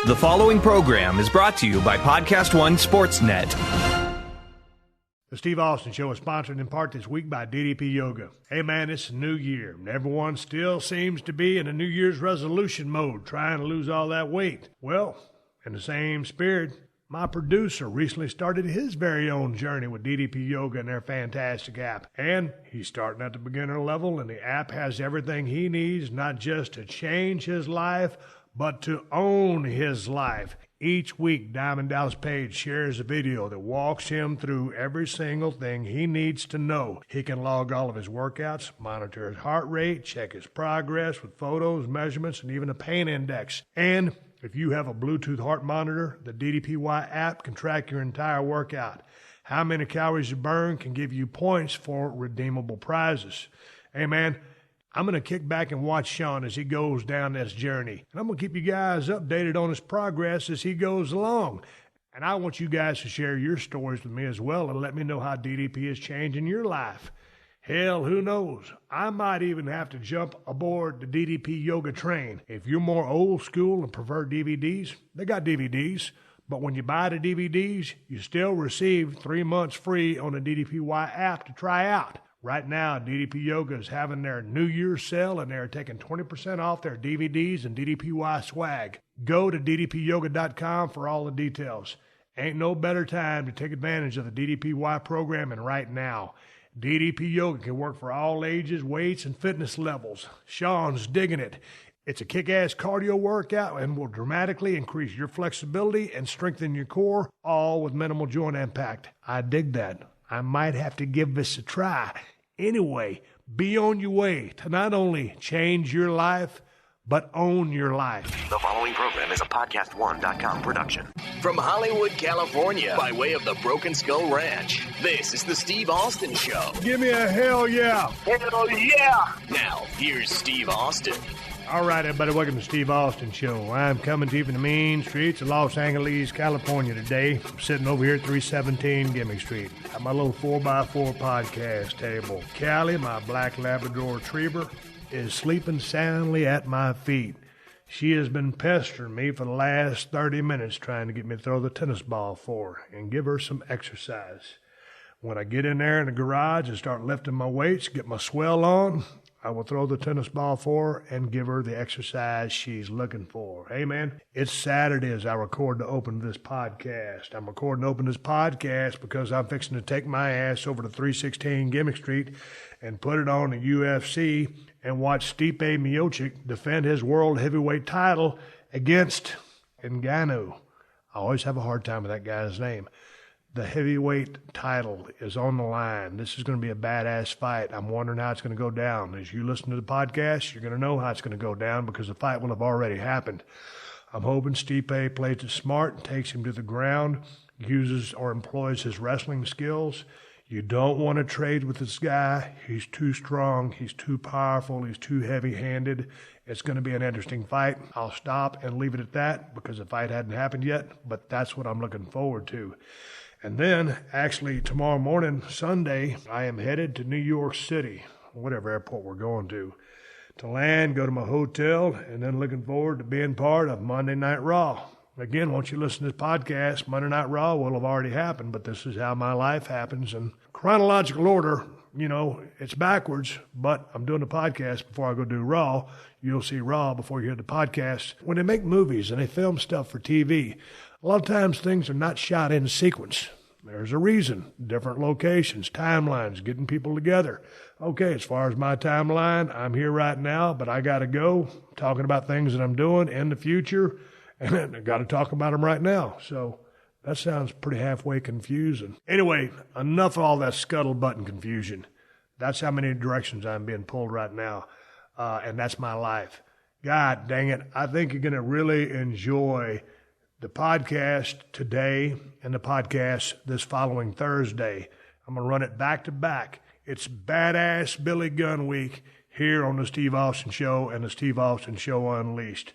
The following program is brought to you by PodcastOne Sportsnet. The Steve Austin Show is sponsored in part this week by DDP Yoga. Hey man, it's a new year, and everyone still seems to be in a New Year's resolution mode, trying to lose all that weight. Well, in the same spirit, my producer recently started his very own journey with DDP Yoga and their fantastic app. And he's starting at the beginner level, and the app has everything he needs, not just to change his life, but to own his life. Each week, Diamond Dallas Page shares a video that walks him through every single thing he needs to know. He can log all of his workouts, monitor his heart rate, check his progress with photos, measurements, and even a pain index. And if you have a Bluetooth heart monitor, the DDPY app can track your entire workout. How many calories you burn can give you points for redeemable prizes. Hey man, I'm going to kick back and watch Sean as he goes down this journey. And I'm going to keep you guys updated on his progress as he goes along. And I want you guys to share your stories with me as well and let me know how DDP is changing your life. Hell, who knows? I might even have to jump aboard the DDP Yoga train. If you're more old school and prefer DVDs, they got DVDs. But when you buy the DVDs, you still receive 3 months free on the DDPY app to try out. Right now, DDP Yoga is having their New Year's sale, and they're taking 20% off their DVDs and DDPY swag. Go to ddpyoga.com for all the details. Ain't no better time to take advantage of the DDPY programming right now. DDP Yoga can work for all ages, weights, and fitness levels. Sean's digging it. It's a kick-ass cardio workout and will dramatically increase your flexibility and strengthen your core, all with minimal joint impact. I dig that. I might have to give this a try. Anyway, be on your way to not only change your life, but own your life. The following program is a PodcastOne.com production. From Hollywood, California, by way of the Broken Skull Ranch, this is the Steve Austin Show. Give me a hell yeah. Hell yeah. Now, here's Steve Austin. All right, everybody, welcome to Steve Austin Show. I'm coming to you from the mean streets of Los Angeles, California today. I'm sitting over here at 317 Gimmick Street at my little 4x4 podcast table. Callie, my black Labrador retriever, is sleeping soundly at my feet. She has been pestering me for the last 30 minutes trying to get me to throw the tennis ball for her and give her some exercise. When I get in there in the garage and start lifting my weights, get my swell on, I will throw the tennis ball for her and give her the exercise she's looking for. Hey, man, it's Saturday as I record to open this podcast. I'm recording to open this podcast because I'm fixing to take my ass over to 316 Gimmick Street and put it on the UFC and watch Stipe Miocic defend his world heavyweight title against Ngannou. I always have a hard time with that guy's name. The heavyweight title is on the line. This is going to be a badass fight. I'm wondering how it's going to go down. As you listen to the podcast, you're going to know how it's going to go down because the fight will have already happened. I'm hoping Stipe plays it smart and takes him to the ground, uses or employs his wrestling skills. You don't want to trade with this guy. He's too strong. He's too powerful. He's too heavy-handed. It's going to be an interesting fight. I'll stop and leave it at that because the fight hadn't happened yet, but that's what I'm looking forward to. And then, actually, tomorrow morning, Sunday, I am headed to New York City, whatever airport we're going to land, go to my hotel, and then looking forward to being part of Monday Night Raw. Again, once you listen to this podcast, Monday Night Raw will have already happened, but this is how my life happens. In chronological order, you know, it's backwards, but I'm doing the podcast before I go do Raw. You'll see Raw before you hear the podcast. When they make movies and they film stuff for TV, a lot of times things are not shot in sequence. There's a reason. Different locations, timelines, getting people together. Okay, as far as my timeline, I'm here right now, but I got to go talking about things that I'm doing in the future, and I got to talk about them right now. So that sounds pretty halfway confusing. Anyway, enough of all that scuttlebutt and confusion. That's how many directions I'm being pulled right now, and that's my life. God dang it, I think you're going to really enjoy the podcast today and the podcast this following Thursday. I'm going to run it back to back. It's Badass Billy Gunn week here on the Steve Austin Show and the Steve Austin Show Unleashed.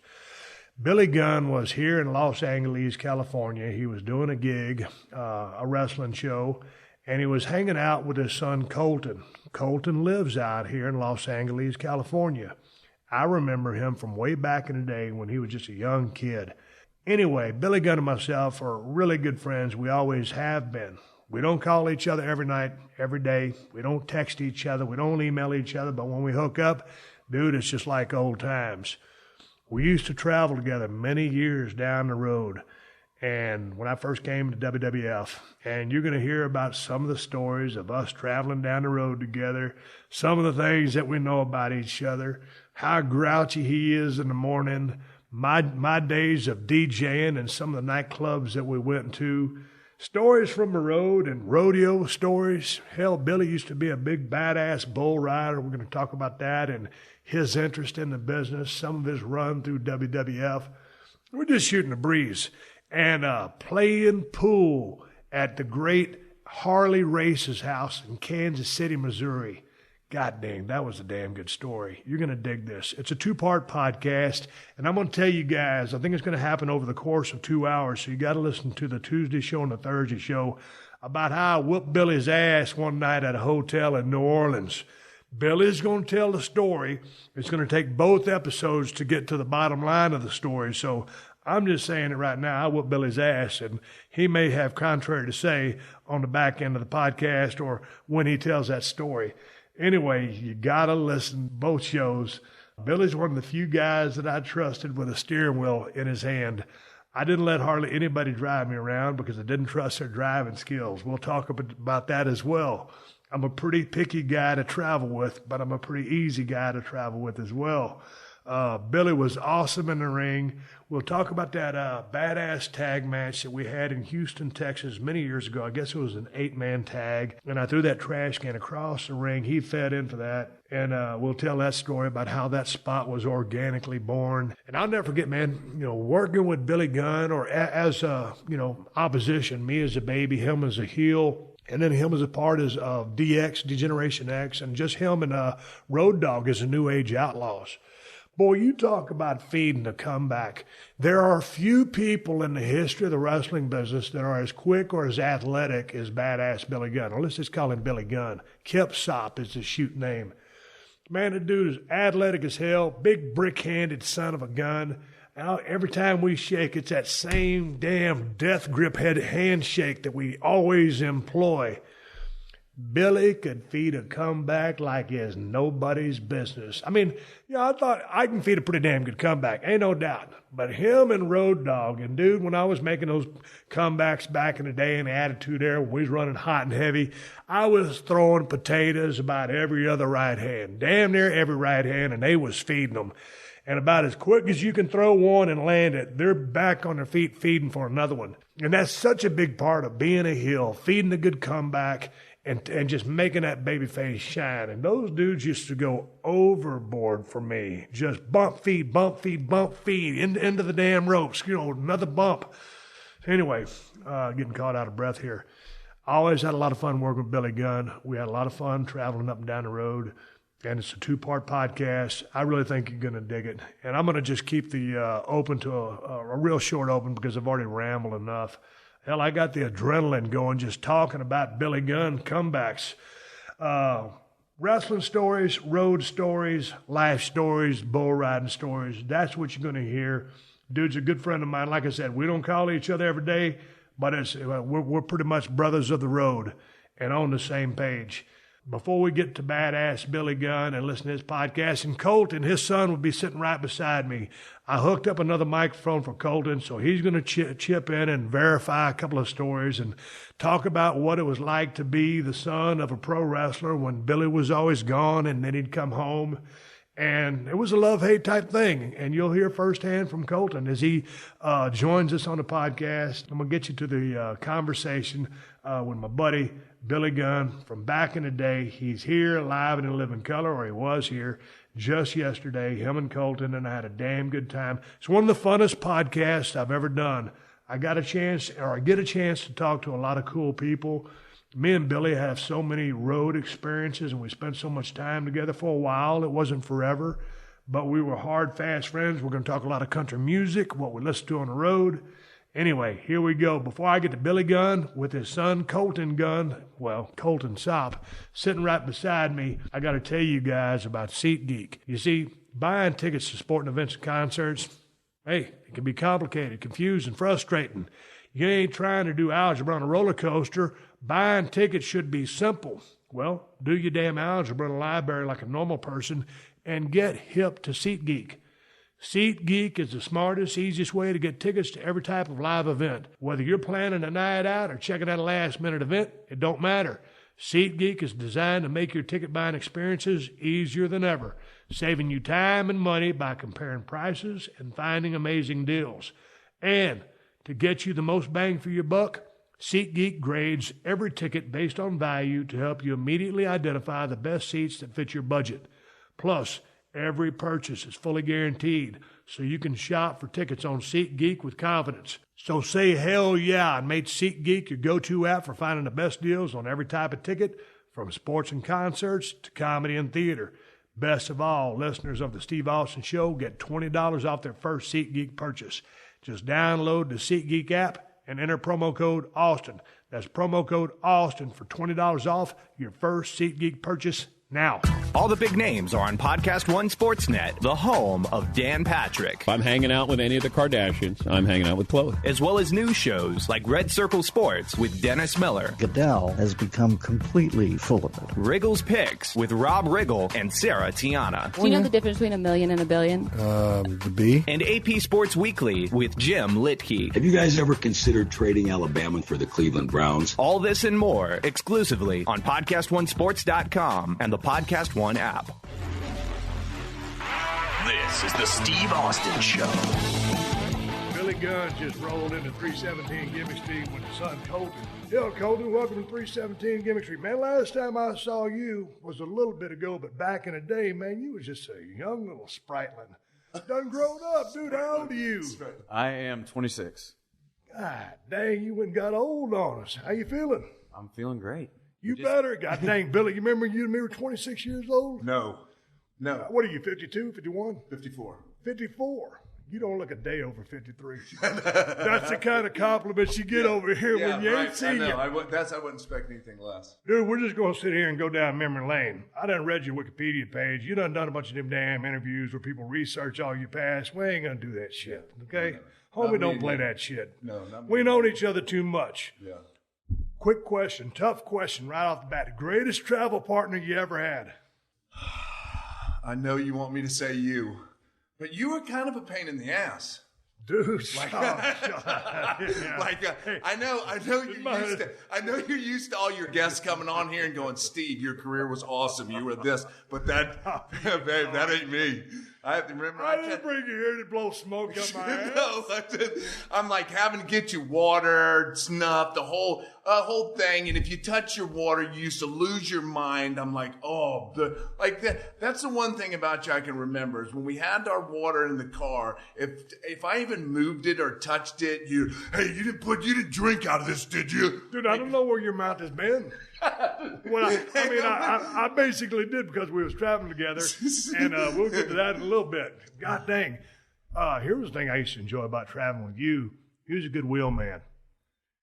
Billy Gunn was here in Los Angeles, California. He was doing a gig, a wrestling show, and he was hanging out with his son Colton. Colton lives out here in Los Angeles, California. I remember him from way back in the day when he was just a young kid. Anyway, Billy Gunn and myself are really good friends. We always have been. We don't call each other every night, every day. We don't text each other. We don't email each other. But when we hook up, dude, it's just like old times. We used to travel together many years down the road. And when I first came to WWF, and you're going to hear about some of the stories of us traveling down the road together, some of the things that we know about each other, how grouchy he is in the morning, my days of DJing and some of the nightclubs that we went to, stories from the road and rodeo stories. Hell, Billy used to be a big badass bull rider. We're going to talk about that and his interest in the business, some of his run through WWF. We're just shooting the breeze and playing pool at the great Harley Race's house in Kansas City, Missouri. God dang, that was a damn good story. You're going to dig this. It's a 2-part podcast, and I'm going to tell you guys, I think it's going to happen over the course of 2 hours, so you got to listen to the Tuesday show and the Thursday show about how I whooped Billy's ass one night at a hotel in New Orleans. Billy's going to tell the story. It's going to take both episodes to get to the bottom line of the story, so I'm just saying it right now. I whooped Billy's ass, and he may have contrary to say on the back end of the podcast or when he tells that story. Anyway, you got to listen to both shows. Billy's one of the few guys that I trusted with a steering wheel in his hand. I didn't let hardly anybody drive me around because I didn't trust their driving skills. We'll talk about that as well. I'm a pretty picky guy to travel with, but I'm a pretty easy guy to travel with as well. Billy was awesome in the ring. We'll talk about that badass tag match that we had in Houston, Texas many years ago. I guess it was an 8-man tag. And I threw that trash can across the ring. He fed into that. And we'll tell that story about how that spot was organically born. And I'll never forget, man, working with Billy Gunn or as opposition, me as a baby, him as a heel. And then him as a part of DX, Degeneration X, and just him and Road Dogg as the New Age Outlaws. Boy, you talk about feeding a comeback. There are few people in the history of the wrestling business that are as quick or as athletic as badass Billy Gunn. Or let's just call him Billy Gunn. Kip Sop is his shoot name. Man, the dude is athletic as hell, big brick-handed son of a gun. Now, every time we shake, it's that same damn death grip handshake that we always employ. Billy could feed a comeback like it's nobody's business. I mean, I thought I can feed a pretty damn good comeback, ain't no doubt. But him and Road Dogg, and dude, when I was making those comebacks back in the day in the Attitude Era, when we was running hot and heavy, I was throwing potatoes about every other right hand, damn near every right hand, and they was feeding them. And about as quick as you can throw one and land it, they're back on their feet feeding for another one. And that's such a big part of being a heel, feeding a good comeback, and just making that baby face shine. And those dudes used to go overboard for me. Just bump, feed, into the damn ropes. Another bump. Anyway, getting caught out of breath here. I always had a lot of fun working with Billy Gunn. We had a lot of fun traveling up and down the road. And it's a 2-part podcast. I really think you're going to dig it. And I'm going to just keep the open to a real short open because I've already rambled enough. Hell, I got the adrenaline going just talking about Billy Gunn comebacks. Wrestling stories, road stories, life stories, bull riding stories. That's what you're going to hear. Dude's a good friend of mine. Like I said, we don't call each other every day, but we're pretty much brothers of the road and on the same page. Before we get to badass Billy Gunn and listen to his podcast, and Colton, his son, would be sitting right beside me. I hooked up another microphone for Colton, so he's going to chip in and verify a couple of stories and talk about what it was like to be the son of a pro wrestler when Billy was always gone and then he'd come home. And it was a love-hate type thing, and you'll hear firsthand from Colton as he joins us on the podcast. I'm going to get you to the conversation with my buddy, Billy Gunn, from back in the day. He's here live and in living color, or he was here just yesterday. Him and Colton, and I had a damn good time. It's one of the funnest podcasts I've ever done. I get a chance to talk to a lot of cool people. Me and Billy have so many road experiences, and we spent so much time together for a while. It wasn't forever, but we were hard, fast friends. We're going to talk a lot of country music, what we listen to on the road. Anyway, here we go. Before I get to Billy Gunn with his son, Colton Gunn, Colton Sop, sitting right beside me, I got to tell you guys about SeatGeek. You see, buying tickets to sporting events and concerts, Hey, it can be complicated, confusing, frustrating. You ain't trying to do algebra on a roller coaster. Buying tickets should be simple. Well, do your damn algebra in a library like a normal person and get hip to SeatGeek. SeatGeek is the smartest, easiest way to get tickets to every type of live event. Whether you're planning a night out or checking out a last-minute event, it don't matter. SeatGeek is designed to make your ticket buying experiences easier than ever, saving you time and money by comparing prices and finding amazing deals. And to get you the most bang for your buck, SeatGeek grades every ticket based on value to help you immediately identify the best seats that fit your budget. Plus, every purchase is fully guaranteed, so you can shop for tickets on SeatGeek with confidence. So say hell yeah and make SeatGeek your go-to app for finding the best deals on every type of ticket, from sports and concerts to comedy and theater. Best of all, listeners of the Steve Austin Show get $20 off their first SeatGeek purchase. Just download the SeatGeek app and enter promo code Austin. That's promo code Austin for $20 off your first SeatGeek purchase now. All the big names are on Podcast One Sportsnet, the home of Dan Patrick. If I'm hanging out with any of the Kardashians, I'm hanging out with Khloe. As well as news shows like Red Circle Sports with Dennis Miller. Goodell has become completely full of it. Wriggle's Picks with Rob Riggle and Sarah Tiana. Do you know the difference between a million and a billion? The B. And AP Sports Weekly with Jim Litke. Have you guys ever considered trading Alabama for the Cleveland Browns? All this and more exclusively on PodcastOneSports.com and the Podcast One app. This is the Steve Austin Show. Billy Gunn just rolled into 317 Gimmick Street with his son Colton. Yo, Colton, welcome to 317 Gimmick Street. Man, last time I saw you was a little bit ago, but back in the day, man, you was just a young little spriteling. Done grown up, dude. How old are you? I am 26. God dang, you went and got old on us. How you feeling? I'm feeling great. You better. God dang, Billy, you remember you and me were 26 years old? No. What are you, 52, 51? 54. 54. You don't look a day over 53. That's the kind of compliments you get over here when you ain't seen you. I wouldn't expect anything less. Dude, we're just going to sit here and go down memory lane. I done read your Wikipedia page. You done a bunch of them damn interviews where people research all your past. We ain't going to do that shit, okay? Homie, don't play that shit. No, not me. We know each other too much. Yeah. Quick question, tough question right off the bat. Greatest travel partner you ever had? I know you want me to say you, but you were kind of a pain in the ass. Dude, I know you're used to all your guests coming on here and going, Steve, your career was awesome. You were this, but babe, that ain't me. I have to remember. I didn't bring you here to blow smoke up my ass. No, I'm like having to get you water, snuff, the whole thing. And if you touch your water, you used to lose your mind. I'm like, that's the one thing about you I can remember is when we had our water in the car. If I even moved it or touched it, you didn't drink out of this, did you? Dude, I don't know where your mouth has been. Well, I basically did because we was traveling together, and we'll get to that in a little bit. God dang. Here was the thing I used to enjoy about traveling with you. You was a good wheelman.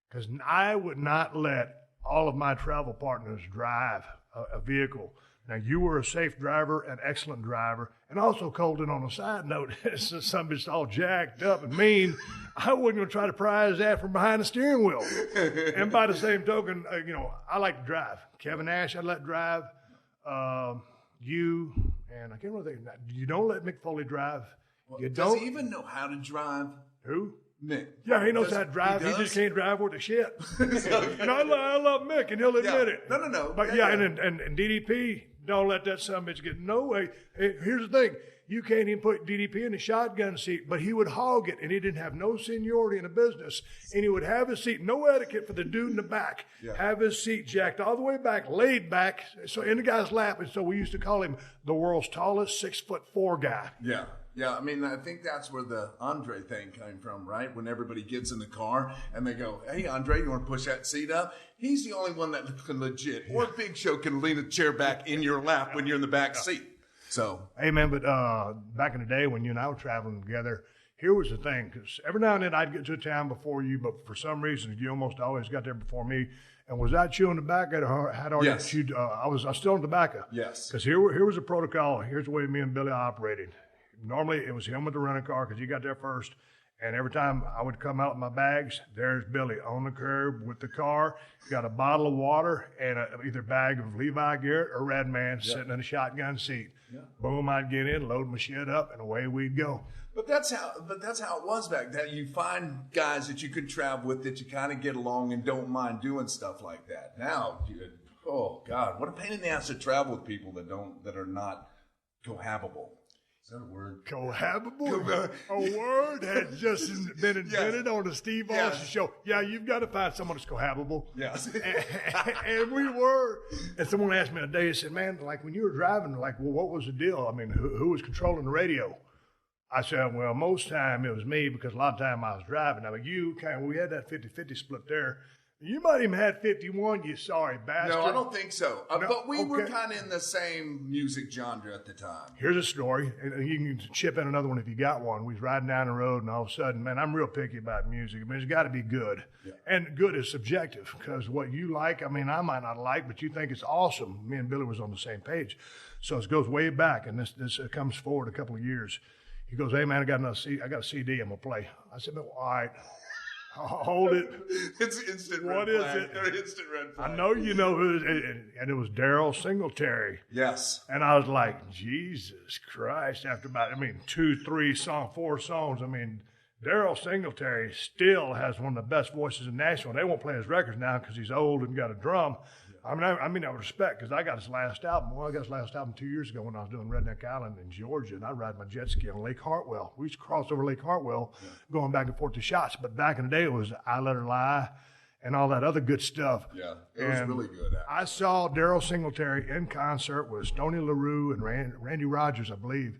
Because I would not let all of my travel partners drive a vehicle. Now, you were a safe driver, an excellent driver, and also, Colton, on a side note, somebody's all jacked up and mean. I wasn't going to try to pry his ass from behind the steering wheel. And by the same token, I like to drive. Kevin Nash, I'd let drive. You, and I can't really think. You don't let Mick Foley drive. Well, does he even know how to drive? Who? Mick. Yeah, he knows how to drive. He just can't drive worth a shit. I love Mick, and he'll admit it. No. But and DDP, don't let that son of a bitch get no way. Here's the thing. You can't even put DDP in the shotgun seat, but he would hog it, and he didn't have no seniority in the business. And he would have his seat, no etiquette for the dude in the back, have his seat jacked all the way back, laid back, so in the guy's lap. And so we used to call him the world's tallest 6'4" guy. Yeah. Yeah, I mean, I think that's where the Andre thing came from, right? When everybody gets in the car and they go, hey, Andre, you want to push that seat up? He's the only one that can legit, or Big Show can lean a chair back in your lap when you're in the back seat. So, hey, man, but back in the day when you and I were traveling together, here was the thing, because every now and then I'd get to a town before you, but for some reason you almost always got there before me. And was that you in the back? Had already yes. I was still in the back. Yes. Because here was a protocol. Here's the way me and Billy operated. normally it was him with the rental car because he got there first. And every time I would come out with my bags, there's Billy on the curb with the car. Got a bottle of water and either bag of Levi Garrett or Red Man sitting in a shotgun seat. Yeah. Boom, I'd get in, load my shit up, and away we'd go. But that's how it was back then. You find guys that you could travel with that you kind of get along and don't mind doing stuff like that. Now, oh God, what a pain in the ass to travel with people that are not cohabitable. Is that a word? Cohabitable? A word has just been invented on the Steve Austin show. Yeah, you've got to find someone that's cohabitable. Yes. And we were. And someone asked me today, he said, man, like when you were driving, like, well, what was the deal? I mean, who was controlling the radio? I said, well, most time it was me because a lot of time I was driving. I mean, we had that 50-50 split there. You might even had 51, you sorry bastard. No, I don't think so. But we were kind of in the same music genre at the time. Here's a story. And you can chip in another one if you got one. We was riding down the road, and all of a sudden, man, I'm real picky about music. I mean, it's got to be good. Yeah. And good is subjective because what you like, I mean, I might not like, but you think it's awesome. Me and Billy was on the same page. So it goes way back, and this comes forward a couple of years. He goes, hey, man, I got a CD I'm going to play. I said, all right. Hold it. It's instant red flag. What is it? Instant red flag. I know you know who it is. And it was Daryl Singletary. Yes. And I was like, Jesus Christ. After about, 4 songs. I mean, Daryl Singletary still has one of the best voices in Nashville. They won't play his records now because he's old and got a drum. I mean, I respect because I got his last album. Well, I got his last album 2 years ago when I was doing Redneck Island in Georgia, and I ride my jet ski on Lake Hartwell. We used to cross over Lake Hartwell, going back and forth to shots. But back in the day, it was I Let Her Lie and all that other good stuff. Yeah, it was really good. Actually. I saw Daryl Singletary in concert with Stoney LaRue and Randy Rogers, I believe,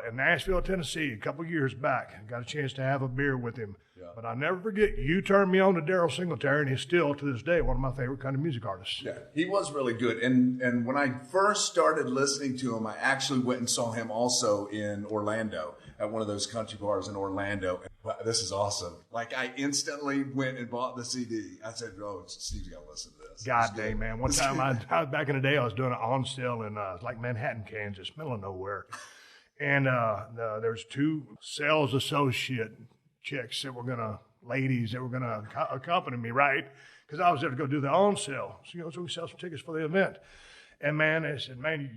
in Nashville, Tennessee, a couple years back. I got a chance to have a beer with him. Yeah. But I'll never forget, you turned me on to Daryl Singletary, and he's still, to this day, one of my favorite kind of music artists. Yeah, he was really good. And when I first started listening to him, I actually went and saw him also in Orlando, at one of those country bars in Orlando. Wow, this is awesome. Like, I instantly went and bought the CD. I said, oh, Steve's got to listen to this. God dang, man. One time, I was back in the day, I was doing an on sale in like Manhattan, Kansas, middle of nowhere. And there's 2 sales associate chicks ladies that were going to accompany me, right? Because I was there to go do the on sale. So we sell some tickets for the event. And, man, they said, man,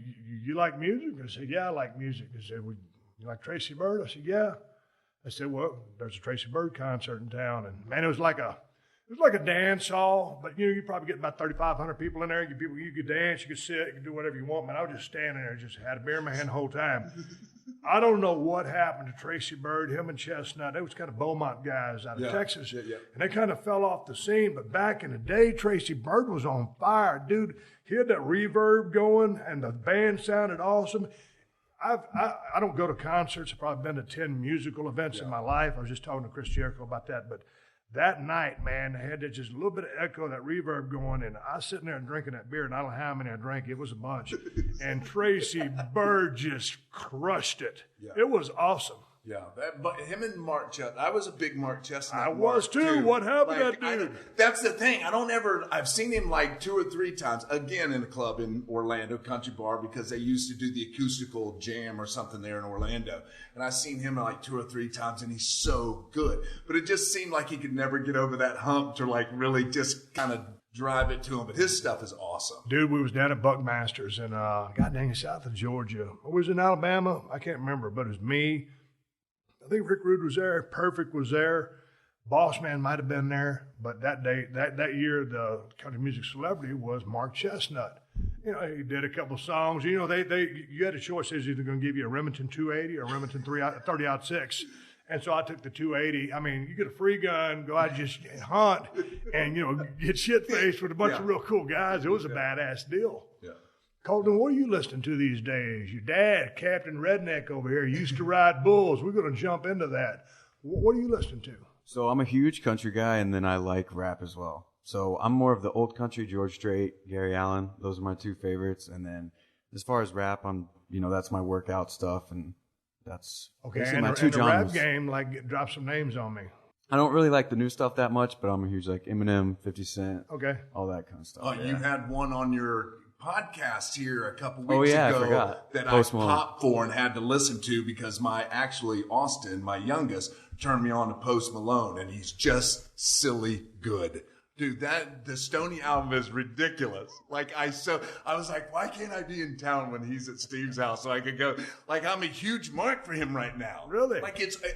you like music? I said, yeah, I like music. They said, well, you like Tracy Byrd? I said, yeah. I said, well, there's a Tracy Byrd concert in town. And, man, it was like a dance hall, but, you probably get about 3,500 people in there. You could dance, you could sit, you could do whatever you want. Man, I was just standing there, just had a beer in my hand the whole time. I don't know what happened to Tracy Byrd, him and Chestnut. They was kind of Beaumont guys out of Texas. Yeah. And they kind of fell off the scene. But back in the day, Tracy Byrd was on fire. Dude, he had that reverb going, and the band sounded awesome. I don't go to concerts. I've probably been to 10 musical events in my life. I was just talking to Chris Jericho about that. But that night, man, they had that just a little bit of echo, that reverb going, and I was sitting there and drinking that beer, and I don't know how many I drank. It was a bunch. And Tracy Byrd just crushed it. Yeah. It was awesome. Yeah, but him and Mark Chestnut. I was a big Mark Chestnut. I was too. What happened to that dude? That's the thing. I've seen him like 2 or 3 times, again in a club in Orlando, country bar, because they used to do the acoustical jam or something there in Orlando. And I've seen him like 2 or 3 times, and he's so good. But it just seemed like he could never get over that hump to like really just kind of drive it to him. But his stuff is awesome. Dude, we was down at Buckmaster's in, God dang, south of Georgia. We was in Alabama. I can't remember, but it was me. I think Rick Rude was there. Perfect was there. Boss Man might have been there. But that day, that year, the country music celebrity was Mark Chestnut. He did a couple songs. You had a choice. They was either going to give you a Remington 280 or a Remington 30-06. And so I took the 280. I mean, you get a free gun, go out and just hunt, and, get shit-faced with a bunch of real cool guys. It was a badass deal. Yeah. Colton, what are you listening to these days? Your dad, Captain Redneck over here, used to ride bulls. We're going to jump into that. What are you listening to? So I'm a huge country guy, and then I like rap as well. So I'm more of the old country, George Strait, Gary Allen. Those are my 2 favorites. And then as far as rap, I'm, that's my workout stuff, and that's basically my 2 genres. The rap game, drop some names on me. I don't really like the new stuff that much, but I'm a huge Eminem, 50 Cent, all that kind of stuff. Oh, yeah. You had one on your podcast here a couple weeks I ago forgot. that Post I Malone. popped for and had to listen to because Austin, my youngest, turned me on to Post Malone, and he's just silly good. Dude, the Stoney album is ridiculous. I was like, why can't I be in town when he's at Steve's house so I could go? I'm a huge mark for him right now. Really?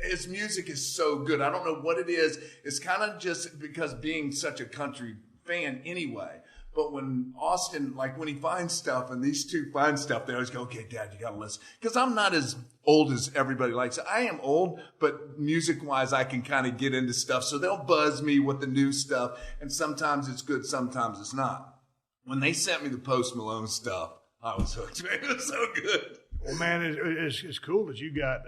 His music is so good. I don't know what it is. It's kind of just because being such a country fan anyway. But when Austin, when he finds stuff, and these two find stuff, they always go, okay, Dad, you got to listen. Because I'm not as old as everybody likes. I am old, but music-wise, I can kind of get into stuff. So they'll buzz me with the new stuff, and sometimes it's good, sometimes it's not. When they sent me the Post Malone stuff, I was hooked, man. It was so good. Well, man, it's cool that you got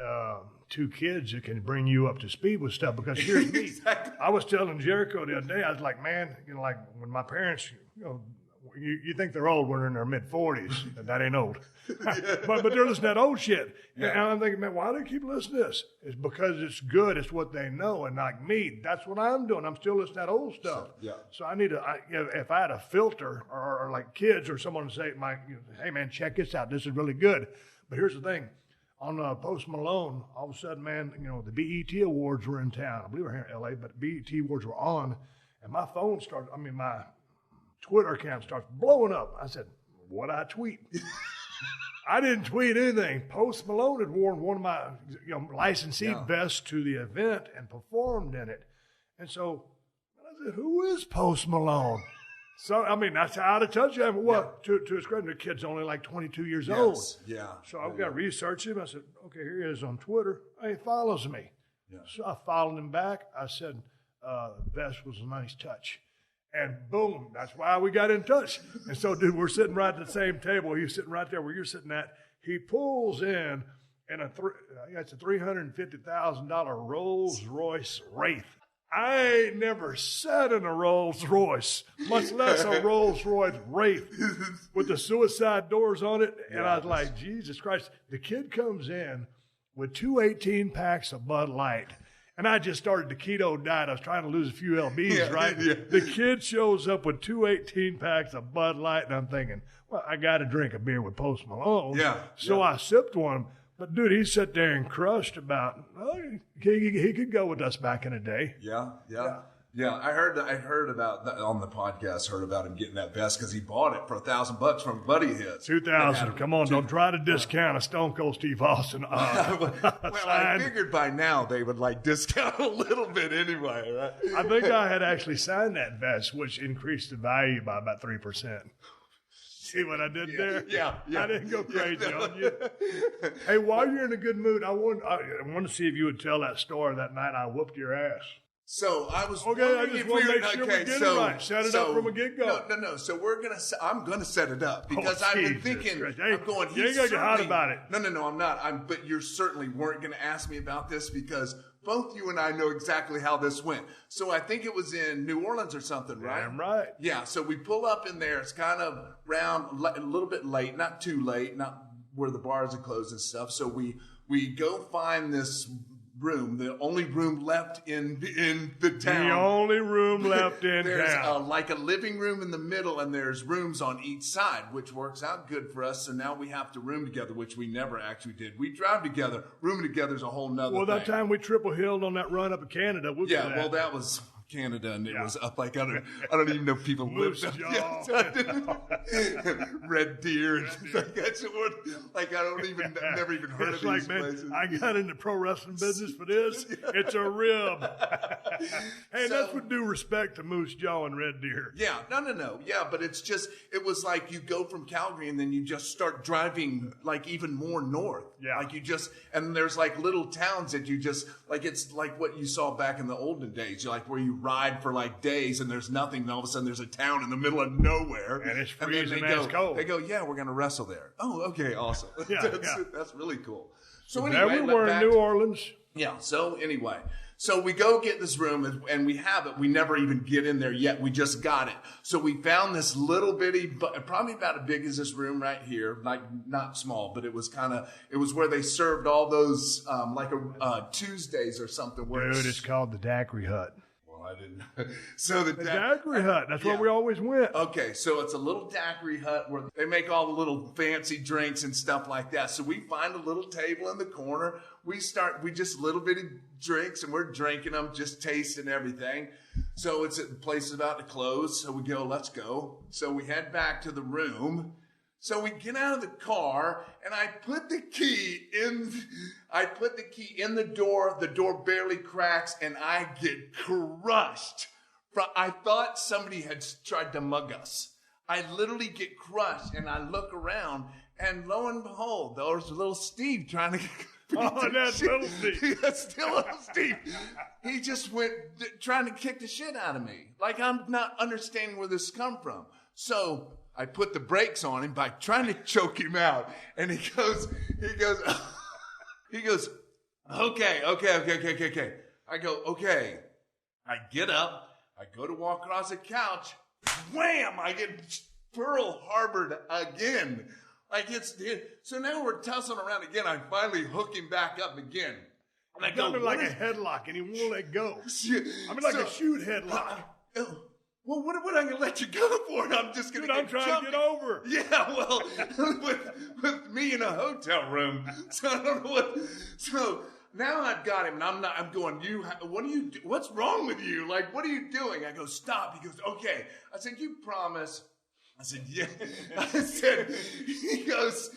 two kids that can bring you up to speed with stuff. Because here's me. Exactly. I was telling Jericho the other day, I was like, man, when my parents, you think they're old when they're in their mid-40s. That ain't old. but they're listening to that old shit. Yeah. And I'm thinking, man, why do they keep listening to this? It's because it's good. It's what they know. And like me, that's what I'm doing. I'm still listening to that old stuff. So I need to, if I had a filter or like kids or someone to say, hey, man, check this out. This is really good. But here's the thing. On Post Malone, all of a sudden, man, the BET Awards were in town. I believe we're here in L.A., but BET Awards were on. And my phone my Twitter account starts blowing up. I said, what'd I tweet? I didn't tweet anything. Post Malone had worn one of my licensee vests to the event and performed in it. And so I said, who is Post Malone? So, that's how out of touch I am. Well, to his credit, the kid's only 22 years old. Yeah. So I've got to research him. I said, okay, here he is on Twitter. He follows me. Yeah. So I followed him back. I said, vest was a nice touch. And boom, that's why we got in touch. And so, dude, we're sitting right at the same table. He's sitting right there where you're sitting at. He pulls in it's a $350,000 Rolls Royce Wraith. I ain't never sat in a Rolls Royce, much less a Rolls Royce Wraith with the suicide doors on it. And I was like, Jesus Christ. The kid comes in with 2 18-packs of Bud Light. And I just started the keto diet. I was trying to lose a few lbs, right? Yeah. The kid shows up with 2 18-packs of Bud Light, and I'm thinking, well, I got to drink a beer with Post Malone. Yeah. So I sipped one. But, dude, he sat there and crushed about, he could go with us back in the day. Yeah. I heard about that on the podcast, heard about him getting that vest because he bought it for $1,000 from a buddy of his. 2,000. Come on, don't try to discount a Stone Cold Steve Austin. I figured by now they would discount a little bit anyway, right? I think I had actually signed that vest, which increased the value by about 3%. See what I did there? Yeah. I didn't go crazy on you. Hey, while you're in a good mood, I want to see if you would tell that story that night I whooped your ass. So I was wondering I just want to make sure we get it right. Set it up from a get-go. No. So I'm going to set it up because I've been thinking. I'm going. You ain't going to get hot about it. No. I'm not. But you certainly weren't going to ask me about this because both you and I know exactly how this went. So I think it was in New Orleans or something, right? Damn right. Yeah. So we pull up in there. It's kind of round, a little bit late, not too late, not where the bars are closed and stuff. So we go find this room, the only room left in the town. The only room left in there's town. There's a living room in the middle, and there's rooms on each side, which works out good for us. So now we have to room together, which we never actually did. We drive together. Rooming together is a whole nother thing. Well, that time we triple-hilled on that run up in Canada. Well, that was Canada, and it was up I don't even know if people lived up there. Red deer and that's I don't even never even heard of these places. I got into pro wrestling business for this. It's a rib. Hey, that's with due respect to Moose Jaw and Red Deer. Yeah, no. Yeah, but it's just it was like you go from Calgary and then you just start driving even more north. Yeah. And there's little towns that you just it's like what you saw back in the olden days. You're where you ride for days and there's nothing, and all of a sudden there's a town in the middle of nowhere. And it's freezing and it's cold. They go, yeah, we're going to wrestle there. Oh, okay, awesome. That's really cool. So anyway, there we were in New Orleans. Yeah, so anyway. So we go get this room, and we have it. We never even get in there yet. We just got it. So we found this little bitty, probably about as big as this room right here, not small, but it was where they served all those, Tuesdays or something. Dude, it's called the Daiquiri Hut. Well, I didn't. So the daiquiri hut. That's where we always went. Okay, so it's a little daiquiri hut where they make all the little fancy drinks and stuff like that. So we find a little table in the corner. We just little bitty drinks, and we're drinking them, just tasting everything. So the place is about to close. So we go, let's go. So we head back to the room. So we get out of the car, and I put the key in the door. The door barely cracks, and I get crushed. I thought somebody had tried to mug us. I literally get crushed, and I look around, and lo and behold, there was little Steve trying to. Oh, that's little Steve. That's still little Steve. He just went trying to kick the shit out of me. Like, I'm not understanding where this come from. So I put the brakes on him by trying to choke him out. And he goes, okay. I go, okay. I get up. I go to walk across the couch. Wham! I get Pearl Harbored again. So now we're tussling around again. I finally hook him back up again. And I go, like a headlock, and he won't let go. Like a shoot headlock. Well, what am I going to let you go for? I'm just going to I'm trying to get over. Yeah, well, with me in a hotel room. So I don't know what. So now I've got him, and I'm going, what's wrong with you? Like, what are you doing? I go, stop. He goes, okay. I said, you promise? I said, yeah. He goes,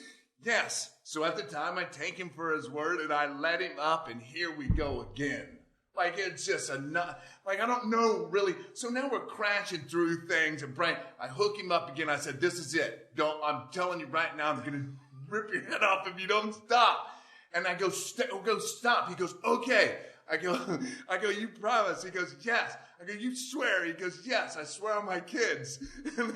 yes. So at the time, I take him for his word, and I let him up, and here we go again. Like, it's just I don't know really. So now we're crashing through things, and Brian, I hook him up again. I said, this is it. I'm telling you right now, I'm going to rip your head off if you don't stop. And I go, stop. He goes, okay. I go, you promise? He goes, yes. I go, you swear? He goes, yes, I swear on my kids. And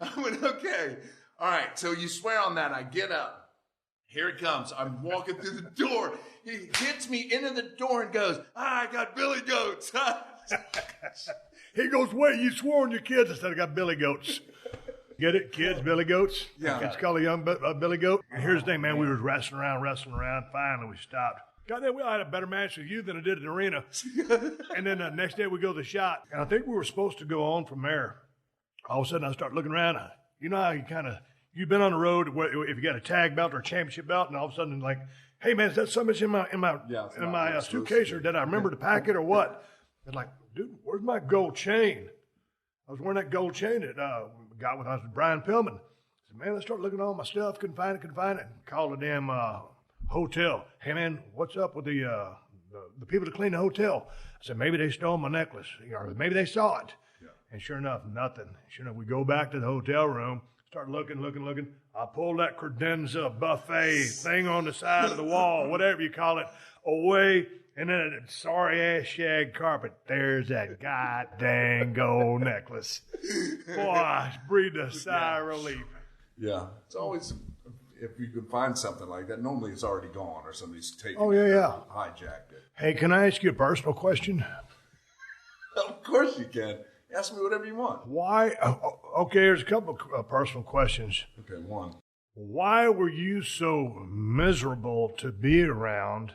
I went, okay. All right, so you swear on that. I get up. Here it comes. I'm walking through the door. He hits me into the door and goes, I got billy goats. He goes, wait, you swore on your kids? I said, I got billy goats. Get it? Kids, billy goats? Yeah. It's called a young billy goat. And here's the thing, man. We was wrestling around. Finally, we stopped. Goddamn, we had a better match with you than I did at the arena. And then the next day we go to the shot. And I think we were supposed to go on from there. All of a sudden, I start looking around. You know how you've been on the road where if you got a tag belt or a championship belt, and all of a sudden, like, hey, man, is that something in my suitcase, or did I remember to pack it, or what? And like, dude, where's my gold chain? I was wearing that gold chain that got when I was with Brian Pillman. I said, man, let's start looking at all my stuff. Couldn't find it. Called the damn hotel. Hey, man, what's up with the people that clean the hotel? I said, maybe they stole my necklace, or maybe they saw it. Yeah. And sure enough, nothing. Sure enough, we go back to the hotel room, start looking. I pulled that credenza buffet thing on the side of the wall, whatever you call it, away. And then a sorry-ass shag carpet. There's that goddamn gold necklace. Boy, I breathed a sigh of relief. Yeah. It's always, if you can find something like that, normally it's already gone or somebody's taken hijacked it. Hey, can I ask you a personal question? Of course you can. Ask me whatever you want. Why? Okay, there's a couple of personal questions. Okay, one. Why were you so miserable to be around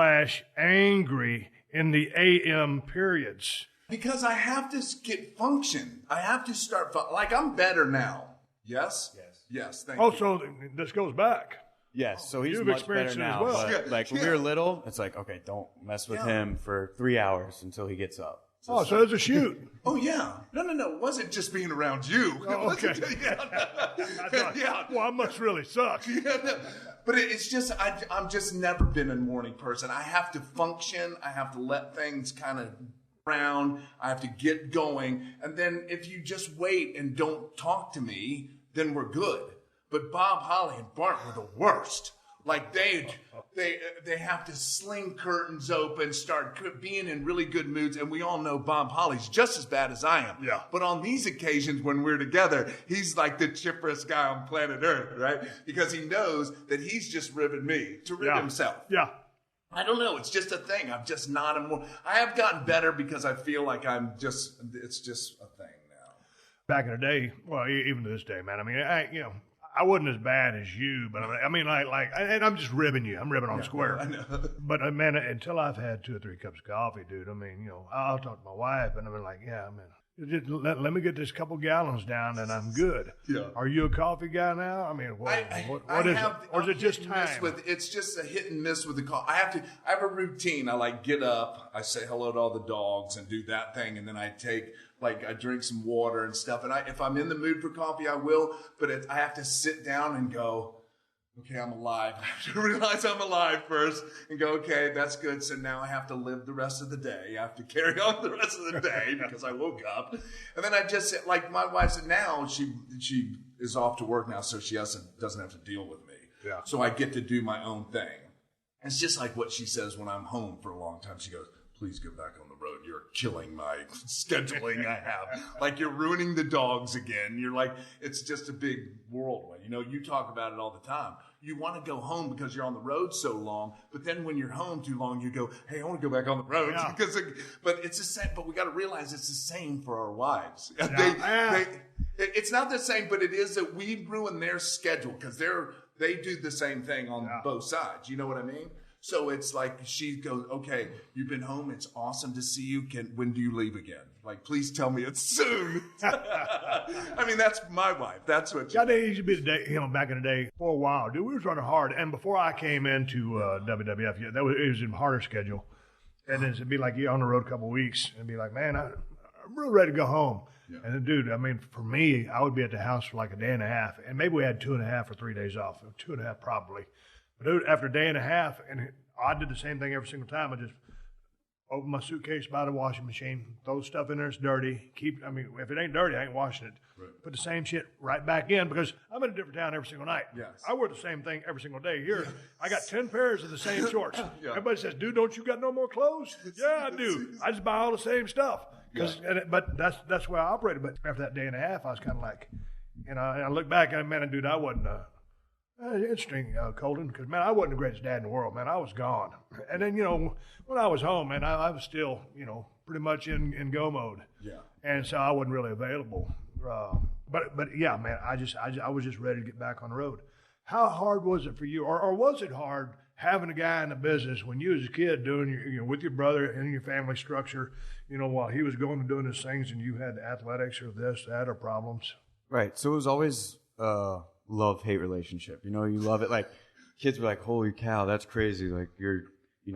/ angry in the AM periods? Because I have to get function. I have to start, like, I'm better now. Yes? Yes, thank you. So this goes back. Yes, so he's much better now. Well. But, like, when we were little, it's like, okay, don't mess with him for 3 hours until he gets up. So there's a shoot. Oh, yeah. No. It wasn't just being around you. Oh, okay. Well, I must really suck. But it's just, I'm just never been a morning person. I have to function. I have to let things kind of around. I have to get going. And then if you just wait and don't talk to me, then we're good. But Bob, Holly, and Bart were the worst. Like, they have to sling curtains open, start being in really good moods, and we all know Bob Holly's just as bad as I am. Yeah. But on these occasions when we're together, he's like the chipperest guy on planet Earth, right? Because he knows that he's just ribbing me to rib himself. Yeah. I don't know. It's just a thing. I'm just not I have gotten better because I feel like it's just a thing now. Back in the day, well, even to this day, man, I mean, I wasn't as bad as you, but I mean, and I'm just ribbing you. I'm ribbing on square. I know. But, man, until I've had 2 or 3 cups of coffee, dude, I mean, I'll talk to my wife, and I'm like, yeah, man. Just let me get this couple gallons down, and I'm good. Yeah. Are you a coffee guy now? I mean, what is it? Or is it just time? It's just a hit and miss with the coffee. I have a routine. I get up, I say hello to all the dogs, and do that thing, and then I drink some water and stuff. And if I'm in the mood for coffee, I will. But I have to sit down and go, okay, I'm alive. I have to realize I'm alive first and go, okay, that's good. So now I have to live the rest of the day. I have to carry on the rest of the day because I woke up. And then I just, like my wife said, now she is off to work now, so she doesn't have to deal with me. Yeah. So I get to do my own thing. It's just like what she says when I'm home for a long time. She goes, please get back on the road. You're killing my scheduling I have. Like, you're ruining the dogs again. You're like, it's just a big whirlwind. You talk about it all the time. You want to go home because you're on the road so long, but then when you're home too long, you go, hey, I want to go back on the road. Yeah. But it's the same. But we got to realize it's the same for our wives. Yeah. It's not the same, but it is that we ruin their schedule because they do the same thing on both sides. You know what I mean? So it's like she goes, okay, you've been home. It's awesome to see you. When do you leave again? Like, please tell me it's soon. I mean, that's my wife. That's what it used to be the day, back in the day, for a while, dude, we was running hard. And before I came into WWF, it was in harder schedule. And then it'd be like, you're on the road a couple of weeks and be like, man, I'm real ready to go home. Yeah. And then, dude, I mean, for me, I would be at the house for like a day and a half. And maybe we had 2.5 or 3 days off. 2.5 probably. But dude, after a day and a half, and I did the same thing every single time. I just open my suitcase by the washing machine, throw stuff in there, it's dirty. If it ain't dirty, I ain't washing it. Right. Put the same shit right back in because I'm in a different town every single night. Yes. I wear the same thing every single day. Here, yes. I got 10 pairs of the same shorts. Yeah. Everybody says, dude, don't you got no more clothes? Yeah, I do. I just buy all the same stuff. But that's where I operated. But after that day and a half, I was kind of like, and I look back and, man, dude, I wasn't interesting, Colton, because, man, I wasn't the greatest dad in the world, man. I was gone. And then, when I was home, man, I was still, pretty much in go mode. Yeah. And so I wasn't really available. But yeah, man, I was just ready to get back on the road. How hard was it for you? Or was it hard having a guy in the business when you was a kid doing with your brother and your family structure, while he was going and doing his things and you had athletics or this, that, or problems? Right. So it was always love-hate relationship. You love it. Like, kids were like, holy cow, that's crazy. Like, you're,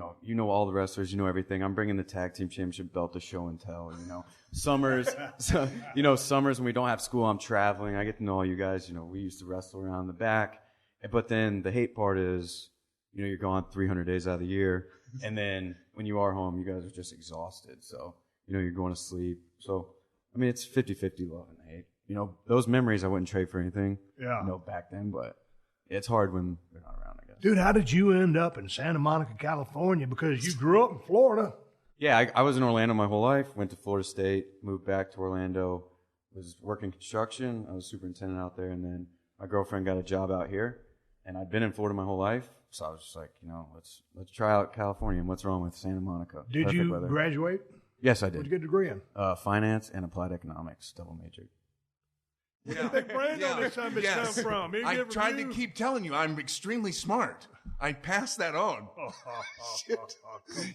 all the wrestlers, everything. I'm bringing the tag team championship belt to show and tell, Summers, summers when we don't have school, I'm traveling. I get to know all you guys. We used to wrestle around the back. But then the hate part is, you're gone 300 days out of the year. And then when you are home, you guys are just exhausted. So, you're going to sleep. So, I mean, it's 50-50 love and hate. Those memories I wouldn't trade for anything, back then. But it's hard when they're not around, I guess. Dude, how did you end up in Santa Monica, California? Because you grew up in Florida. Yeah, I was in Orlando my whole life. Went to Florida State, moved back to Orlando, was working construction. I was superintendent out there. And then my girlfriend got a job out here. And I'd been in Florida my whole life. So I was just like, let's try out California. And what's wrong with Santa Monica? Did Perfect you weather. graduate? Yes, I did. What'd you get a degree in? Finance and applied economics, double major. Where do you think Brando come from? I tried to keep telling you I'm extremely smart. I passed that on.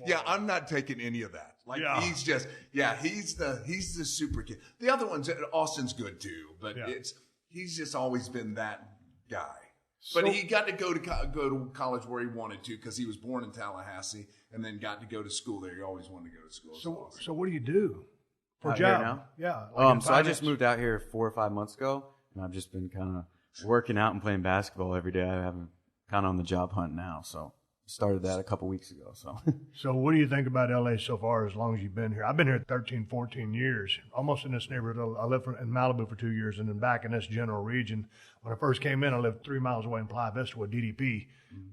Yeah, I'm not taking any of that. Like, he's just, he's the super kid. The other ones, Austin's good too, but he's just always been that guy. But he got to go to college where he wanted to because he was born in Tallahassee and then got to go to school there. He always wanted to go to school. So what do you do for a job? Now? Yeah. So I just moved out here 4 or 5 months ago, and I've just been kind of working out and playing basketball every day. I haven't kind of on the job hunt now, so started that a couple weeks ago. So what do you think about L.A. so far as long as you've been here? I've been here 13, 14 years, almost in this neighborhood. I lived in Malibu for 2 years and then back in this general region. When I first came in, I lived 3 miles away in Playa Vista with DDP,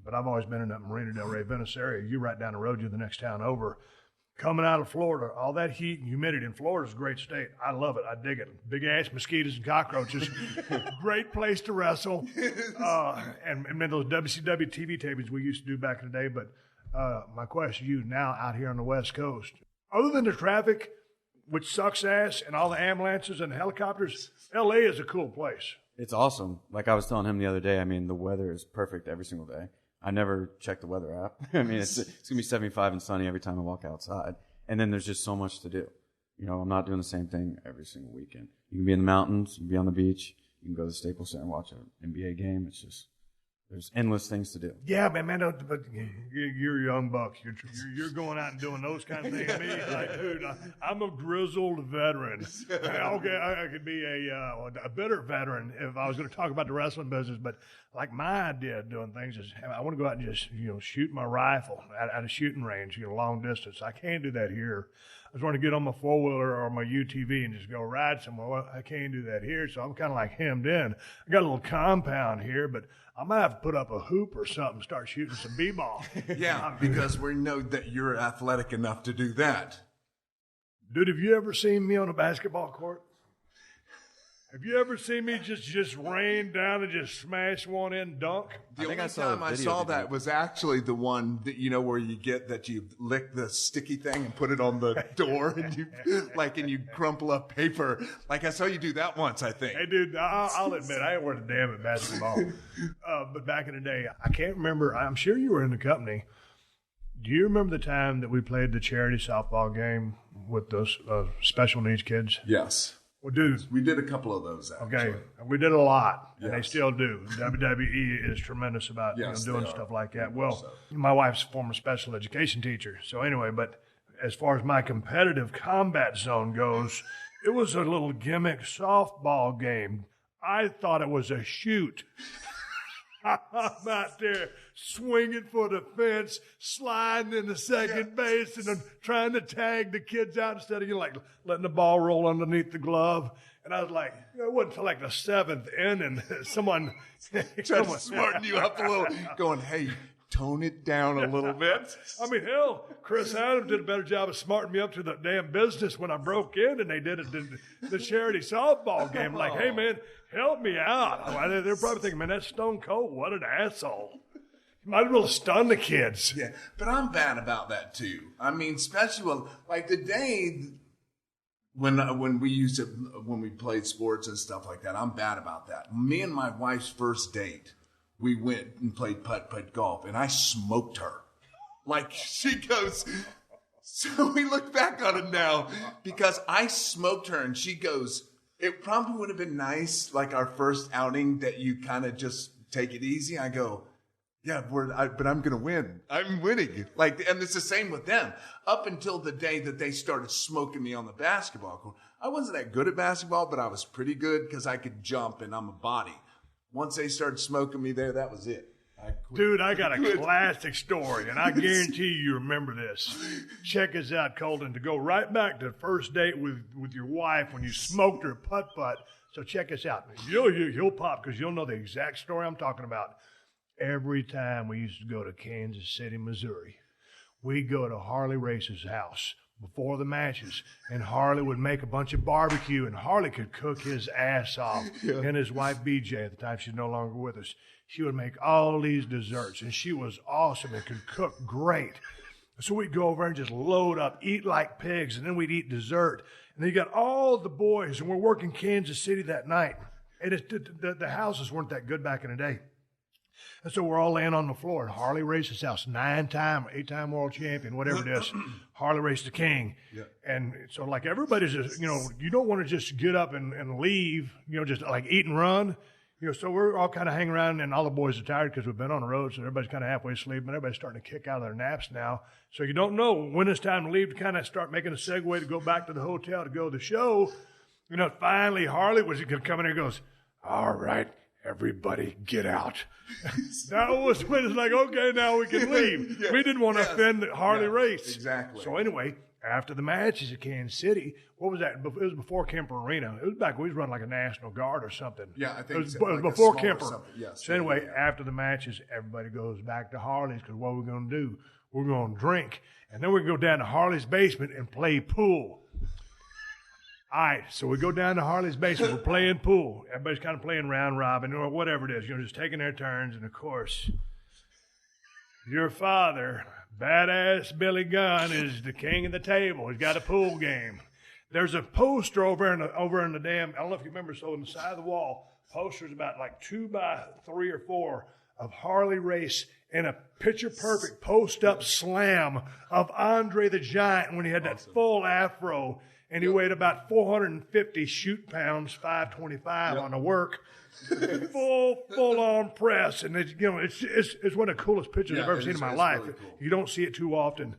but I've always been in that Marina del Rey, Venice area. You're right down the road, you're the next town over. Coming out of Florida, all that heat and humidity in Florida's a great state. I love it. I dig it. Big-ass mosquitoes and cockroaches. Great place to wrestle. And those WCW TV tapings we used to do back in the day. But my question to you now out here on the West Coast, other than the traffic, which sucks ass, and all the ambulances and the helicopters, L.A. is a cool place. It's awesome. Like I was telling him the other day, I mean, the weather is perfect every single day. I never check the weather app. I mean, it's going to be 75 and sunny every time I walk outside. And then there's just so much to do. You know, I'm not doing the same thing every single weekend. You can be in the mountains, you can be on the beach, you can go to the Staples Center and watch an NBA game. It's just, there's endless things to do. Yeah, man, but you're young bucks. You're going out and doing those kind of things. Me, like, dude, I'm a grizzled veteran. Okay, I could be a bitter veteran if I was going to talk about the wrestling business. But like my idea of doing things is, I want to go out and just shoot my rifle at a shooting range, long distance. I can't do that here. I just want to get on my four-wheeler or my UTV and just go ride somewhere. Well, I can't do that here, so I'm kind of like hemmed in. I got a little compound here, but I might have to put up a hoop or something, start shooting some b-ball. Yeah, because we know that you're athletic enough to do that. Dude, have you ever seen me on a basketball court? Have you ever seen me just rain down and just smash one in dunk? The only time I saw that was actually the one that where you get that you lick the sticky thing and put it on the door and you crumple up paper. Like I saw you do that once, I think. Hey, dude, I'll admit I ain't worth a damn at basketball. But back in the day, I can't remember. I'm sure you were in the company. Do you remember the time that we played the charity softball game with those special needs kids? Yes. Well, dude, we did a couple of those, actually. Okay, we did a lot, and Yes. they still do. WWE is tremendous about Yes, doing they are. stuff like that. Well, my wife's a former special education teacher. So anyway, but as far as my competitive combat zone goes, it was a little gimmick softball game. I thought it was a shoot. I'm out there swinging for the fence, sliding into second base, and then trying to tag the kids out instead of letting the ball roll underneath the glove. And I was like, it wasn't until like the seventh inning, someone Trying to smarten you up a little, going, hey, tone it down a little bit. I mean, hell, Chris Adams did a better job of smarting me up to the damn business when I broke in, and they did it the charity softball game. Like, hey, man, help me out. They're probably thinking, man, that's Stone Cold. What an asshole. Might as well stun the kids. Yeah, but I'm bad about that, too. I mean, especially, like the day when we played sports and stuff like that, I'm bad about that. Me and my wife's first date, we went and played putt-putt golf, and I smoked her. Like, she goes, so we look back on it now, because I smoked her, and she goes, it probably would have been nice, like our first outing, that you kind of just take it easy. I go, yeah, but I'm going to win. I'm winning. Like, and it's the same with them. Up until the day that they started smoking me on the basketball court. I wasn't that good at basketball, but I was pretty good because I could jump and I'm a body. Once they started smoking me there, that was it. Dude, I got a classic story, and I guarantee you remember this. Check this out, Colton, to go right back to the first date with your wife when you smoked her putt-putt. So check this out. You'll pop because you'll know the exact story I'm talking about. Every time we used to go to Kansas City, Missouri, we'd go to Harley Race's house before the matches, and Harley would make a bunch of barbecue, and Harley could cook his ass off. Yeah. And his wife, BJ, at the time she's no longer with us, she would make all these desserts, and she was awesome and could cook great. So we'd go over and just load up, eat like pigs, and then we'd eat dessert. And then you got all the boys, and we're working Kansas City that night. And the houses weren't that good back in the day. And so we're all laying on the floor at Harley Race's house, 9-time, 8-time world champion, whatever it is. Harley Race the king. Yeah. And so like everybody's just, you don't want to just get up and leave, just like eat and run. So we're all kind of hanging around, and all the boys are tired because we've been on the road, so everybody's kind of halfway asleep, and everybody's starting to kick out of their naps now. So you don't know when it's time to leave to kind of start making a segue to go back to the hotel to go to the show. Finally Harley was going to come in and goes, all right, everybody get out. That was when it's like, okay, now we can leave. Yeah. We didn't want to offend Harley Race. Exactly. So anyway, after the matches at Kansas City, what was that? It was before Kemper Arena. It was back when we was running like a National Guard or something. Yeah, I think it was before Kemper. Yes. So anyway, after the matches, everybody goes back to Harley's because what we're going to do, we're going to drink. And then we go down to Harley's basement and play pool. All right, so we go down to Harley's basement. We're playing pool. Everybody's kind of playing round robin or whatever it is, just taking their turns. And, of course, your father, badass Billy Gunn, is the king of the table. He's got a pool game. There's a poster over in the damn, I don't know if you remember, so on the side of the wall, posters about like 2 by 3 or 4 of Harley race and a picture-perfect post-up slam of Andre the Giant when he had that full afro, and he weighed about 450 shoot pounds, 525 on the work. Full-on press, and it's one of the coolest pictures I've ever seen in my life. Really cool. You don't see it too often.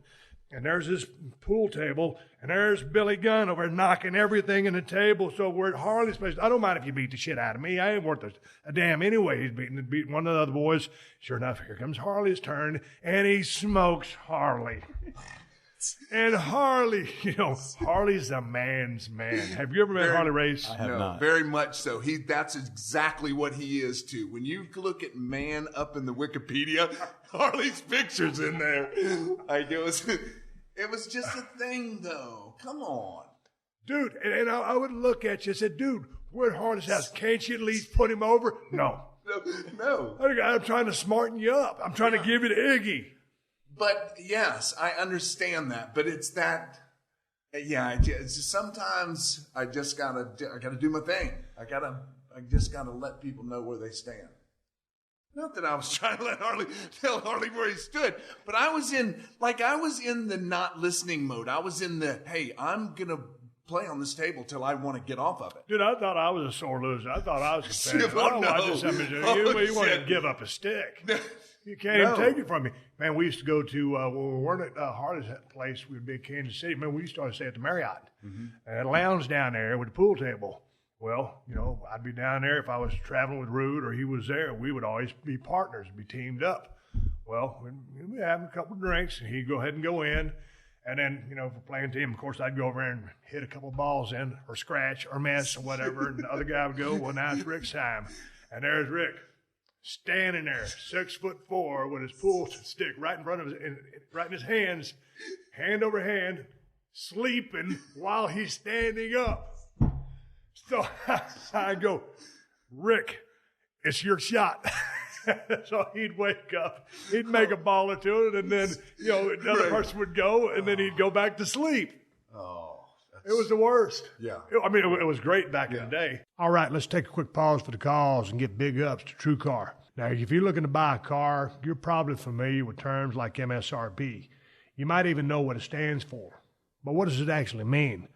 And there's this pool table, and there's Billy Gunn over knocking everything in the table. So we're at Harley's place. I don't mind if you beat the shit out of me. I ain't worth a damn anyway. He's beating one of the other boys. Sure enough, here comes Harley's turn, and he smokes Harley. And Harley, Harley's a man's man. Have you ever met Harley race? I have not. Very much so. That's exactly what he is too. When you look at man up in the Wikipedia, Harley's picture's in there. Like it was just a thing though. Come on. Dude, and I would look at you and say, dude, we're at Harley's house. Can't you at least put him over? No. I'm trying to smarten you up. I'm trying to give you the Iggy. But yes, I understand that. But it's that, it's just sometimes I gotta do my thing. I just gotta let people know where they stand. Not that I was trying to tell Harley where he stood, but I was in the not listening mode. I was in the, hey, I'm gonna play on this table till I want to get off of it. Dude, I thought I was a sore loser. I thought I was competitive. You want to give up a stick. You can't even take it from me. Man, we used to go to, when we weren't at Harley's place, we'd be in Kansas City. Man, we used to stay at the Marriott. And a lounge down there with a pool table. Well, I'd be down there if I was traveling with Rude or he was there. We would always be partners, be teamed up. Well, we'd be having a couple of drinks, and he'd go ahead and go in. And then, if we're playing team, of course, I'd go over there and hit a couple of balls in, or scratch, or miss, or whatever. And the other guy would go, well, now it's Rick's time. And there's Rick, standing there, 6'4", with his pool stick right in front of right in his hands, hand over hand, sleeping while he's standing up. So I go, Rick, it's your shot. So he'd wake up, he'd make a ball or two, and then the other person would go, and then he'd go back to sleep. Oh, it was the worst. Yeah. It was great back in the day. All right, let's take a quick pause for the calls and get big ups to TrueCar. Now, if you're looking to buy a car, you're probably familiar with terms like MSRP. You might even know what it stands for. But what does it actually mean?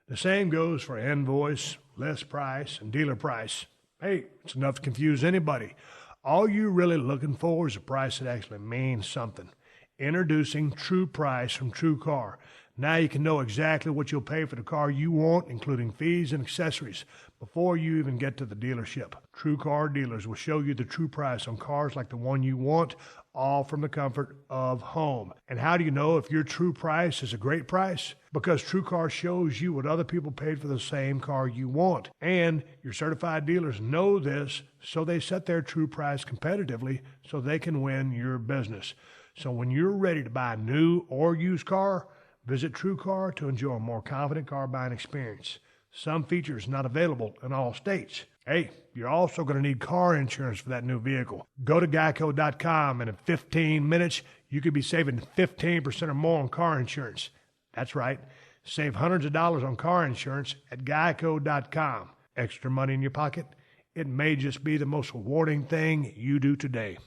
The same goes for invoice, list price, and dealer price. Hey, it's enough to confuse anybody. All you're really looking for is a price that actually means something. Introducing True Price from TrueCar. Now you can know exactly what you'll pay for the car you want, including fees and accessories, before you even get to the dealership. TrueCar dealers will show you the true price on cars like the one you want, all from the comfort of home. And how do you know if your true price is a great price? Because TrueCar shows you what other people paid for the same car you want. And your certified dealers know this, so they set their true price competitively so they can win your business. So when you're ready to buy a new or used car, visit TrueCar to enjoy a more confident car buying experience. Some features not available in all states. Hey, you're also going to need car insurance for that new vehicle. Go to geico.com, and in 15 minutes, you could be saving 15% or more on car insurance. That's right. Save hundreds of dollars on car insurance at geico.com. Extra money in your pocket? It may just be the most rewarding thing you do today.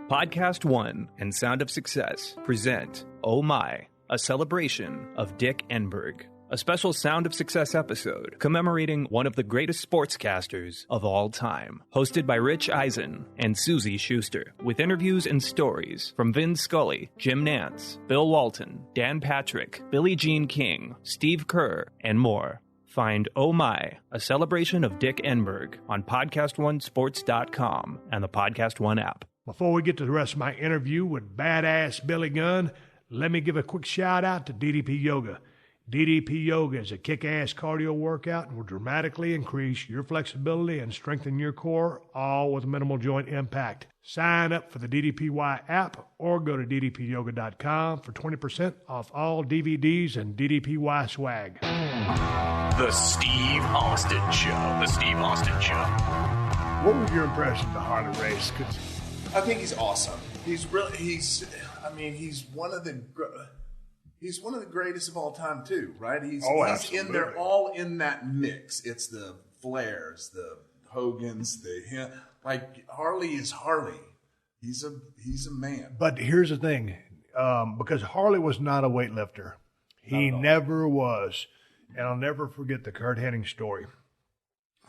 PodcastOne and Sound of Success present Oh My, a celebration of Dick Enberg. A special Sound of Success episode commemorating one of the greatest sportscasters of all time. Hosted by Rich Eisen and Susie Schuster, with interviews and stories from Vin Scully, Jim Nantz, Bill Walton, Dan Patrick, Billie Jean King, Steve Kerr, and more. Find Oh My, a celebration of Dick Enberg on PodcastOneSports.com and the Podcast One app. Before we get to the rest of my interview with badass Billy Gunn, let me give a quick shout out to DDP Yoga. DDP Yoga is a kick-ass cardio workout and will dramatically increase your flexibility and strengthen your core, all with minimal joint impact. Sign up for the DDPY app or go to ddpyoga.com for 20% off all DVDs and DDPY swag. The Steve Austin Show. The Steve Austin Show. What was your impression of the Harley race? I think he's awesome. He's one of the greatest of all time too, right? He's in there, all in that mix. It's the flares, the Hogan's, like Harley is Harley. He's a man. But here's the thing, because Harley was not a weightlifter. He never was. And I'll never forget the Kurt Hennig story.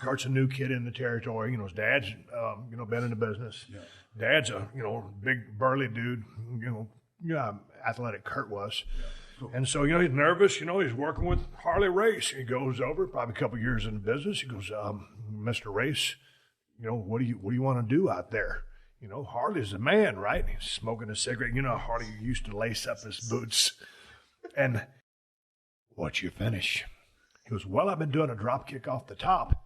Kurt's a new kid in the territory. His dad's, been in the business. Yeah. Dad's a, big burly dude. How athletic Kurt was. Yeah. Cool. And so, he's nervous. He's working with Harley Race. He goes over, probably a couple years in the business. He goes, Mr. Race, what do you want to do out there? Harley's the man, right? He's smoking a cigarette. Harley used to lace up his boots. And what's your finish? He goes, well, I've been doing a drop kick off the top.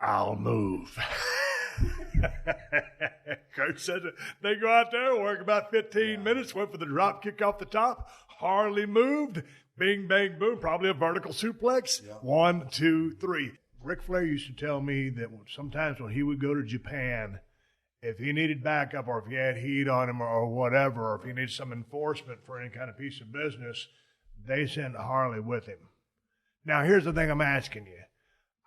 I'll move. Coach said they go out there, work about 15 minutes, went for the drop kick off the top. Harley moved. Bing, bang, boom. Probably a vertical suplex. Yep. 1, 2, 3. Ric Flair used to tell me that sometimes when he would go to Japan, if he needed backup or if he had heat on him or whatever, or if he needed some enforcement for any kind of piece of business, they sent Harley with him. Now, here's the thing I'm asking you.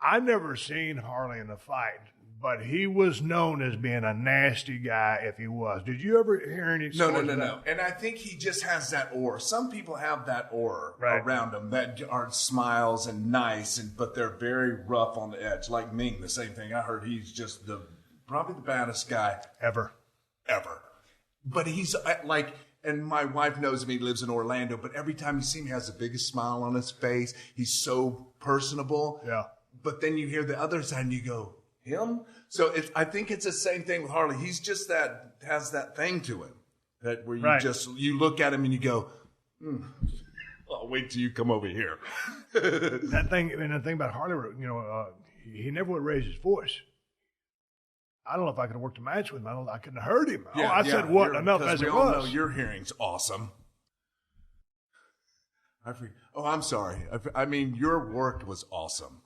I've never seen Harley in a fight, but he was known as being a nasty guy if he was. Did you ever hear any stories? No. And I think he just has that aura. Some people have that aura around them that are smiles and nice, but they're very rough on the edge. Like Ming, the same thing. I heard he's just probably the baddest guy ever. But he's like, and my wife knows him. He lives in Orlando, but every time you see him, he has the biggest smile on his face. He's so personable. Yeah. But then you hear the other side and you go, him? So I think it's the same thing with Harley. He's just has that thing to him that where you look at him and you go, I'll wait till you come over here. The thing about Harley, he never would raise his voice. I don't know if I could have worked a match with him. I couldn't have heard him. Yeah, I said what enough as it was. Know your hearing's awesome. I'm sorry. I mean, your work was awesome.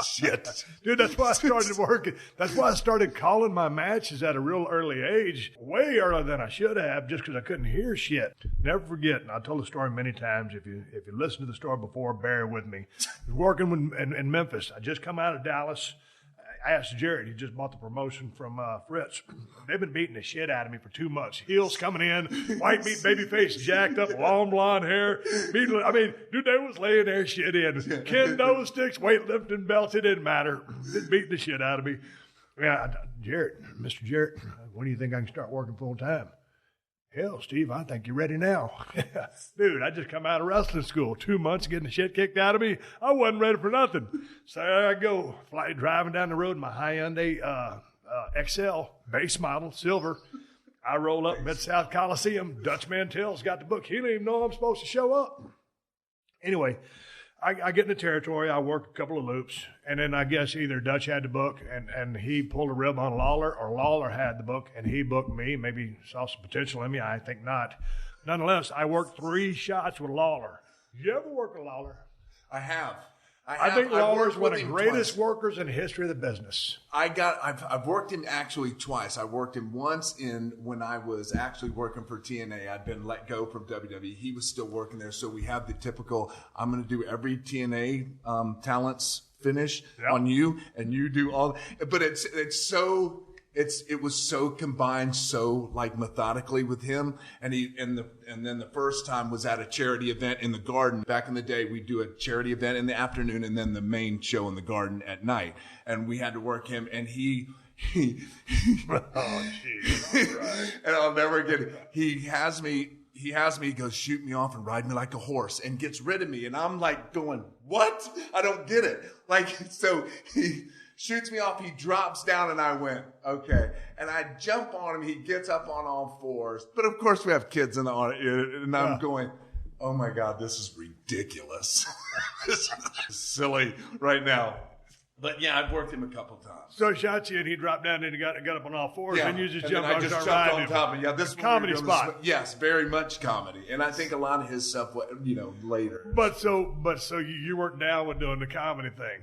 Shit. Dude, that's why I started working. That's why I started calling my matches at a real early age, way earlier than I should have, just because I couldn't hear shit. Never forget, and I told the story many times. If you listened to the story before, bear with me. I was working in Memphis. I just come out of Dallas. I asked Jared. He just bought the promotion from Fritz. They've been beating the shit out of me for 2 months. Heels coming in, white meat, baby face, jacked up, long blonde hair. Dude, they was laying their shit in. Kendo sticks, weightlifting belts, it didn't matter. They're beating the shit out of me. Yeah, Mr. Jarrett, when do you think I can start working full time? Hell, Steve, I think you're ready now. Dude, I just come out of wrestling school. 2 months getting the shit kicked out of me. I wasn't ready for nothing. So there I go, driving down the road in my Hyundai XL, base model, silver. I roll up Mid-South Coliseum. Dutch Mantel's got the book. He didn't even know I'm supposed to show up. Anyway, I get in the territory. I work a couple of loops. And then I guess either Dutch had the book and he pulled a rib on Lawler, or Lawler had the book and he booked me. Maybe saw some potential in me. I think not. Nonetheless, I worked 3 shots with Lawler. Did you ever work with Lawler? I have. I think Lawler's one of the greatest workers in the history of the business. I've worked him actually twice. I worked him once when I was actually working for TNA. I'd been let go from WWE. He was still working there. So we have the typical, I'm going to do every TNA talent's finish on you, and you do all. But it was so combined, so like methodically with him, and then the first time was at a charity event in the Garden. Back in the day, we'd do a charity event in the afternoon, and then the main show in the Garden at night, and we had to work him, and he oh jeez, right. And I'll never get it. He has me, he goes, shoot me off and ride me like a horse, and gets rid of me, and I'm like going, what? I don't get it. Like, so he shoots me off, he drops down, and I went, okay. And I jump on him, he gets up on all fours. But of course we have kids in the audience, and I'm going, oh my God, this is ridiculous. This is silly right now. But yeah, I've worked him a couple times. So he shot you and he dropped down and he got up on all fours, and you just jumped on and jumped on top of him. Yeah, this is comedy spot. Yes, very much comedy. And I think a lot of his stuff, later. But so you weren't down with doing the comedy thing.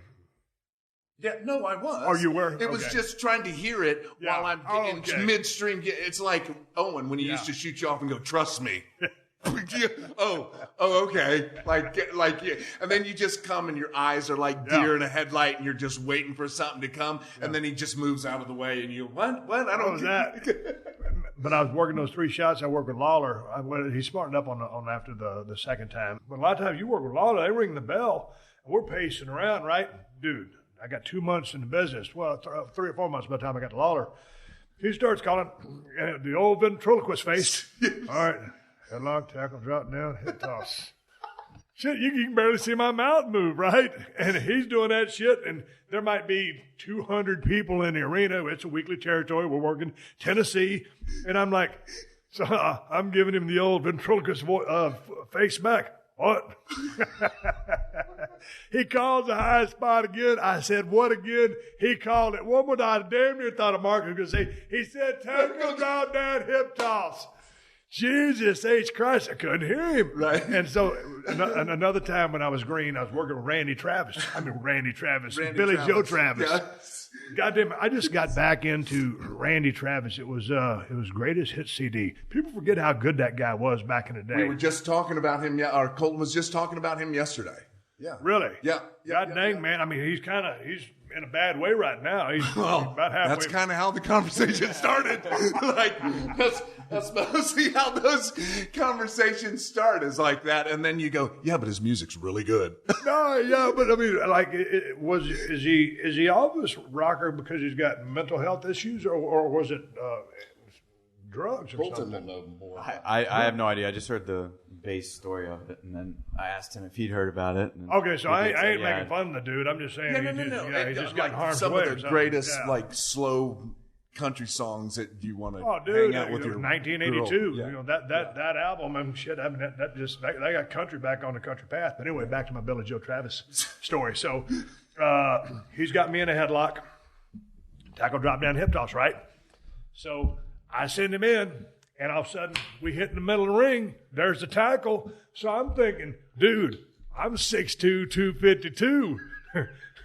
Yeah, no, I was. Oh, you were? It was just trying to hear it while I'm in midstream. It's like Owen when he used to shoot you off and go, trust me. Okay. And then you just come and your eyes are like deer in a headlight and you're just waiting for something to come. Yeah. And then he just moves out of the way and you, what? I don't know that. But I was working those 3 shots. I worked with Lawler. He smartened up on after the second time. But a lot of times you work with Lawler, they ring the bell, and we're pacing around, right? Dude, I got 2 months in the business. Well, 3 or 4 months by the time I got to Lawler. He starts calling the old ventriloquist face. All right, headlock, tackle, drop down, hip toss. Shit, you can barely see my mouth move, right? And he's doing that shit, and there might be 200 people in the arena. It's a weekly territory. We're working Tennessee. And I'm like, so I'm giving him the old ventriloquist face back. What? He calls the high spot again. I said, what again? He called it one more time. I damn near thought of Mark was going to say, he said, tackle, drop down, hip toss. Jesus H. Christ, I couldn't hear him. Right. And so another time when I was green, I was working with Randy Travis, Billy Joe Travis. Yes. Goddamn, I just got back into Randy Travis. It was greatest hit CD. People forget how good that guy was back in the day. We were just talking about him, or Colton was just talking about him yesterday. Yeah. Really? Yeah. God dang, man. I mean, he's in a bad way right now. He's about halfway. That's kind of how the conversation started. That's mostly how those conversations start, is like that. And then you go, yeah, but his music's really good. No, yeah, but I mean, like, is he all this rocker because he's got mental health issues, or was it drugs or something? I have no idea. I just heard the base story of it, and then I asked him if he'd heard about it. Okay, so I ain't making fun of the dude. I'm just saying he's just got harm's some way. Some of the greatest slow country songs that you want to hang out with your 1982. Yeah. You know that album and shit. I mean, that got country back on the country path. But anyway, back to my Billy Joe Travis story. So he's got me in a headlock, tackle, drop down, hip toss, right? So I send him in, and all of a sudden we hit in the middle of the ring. There's the tackle. So I'm thinking, dude, I'm 6'2", 252.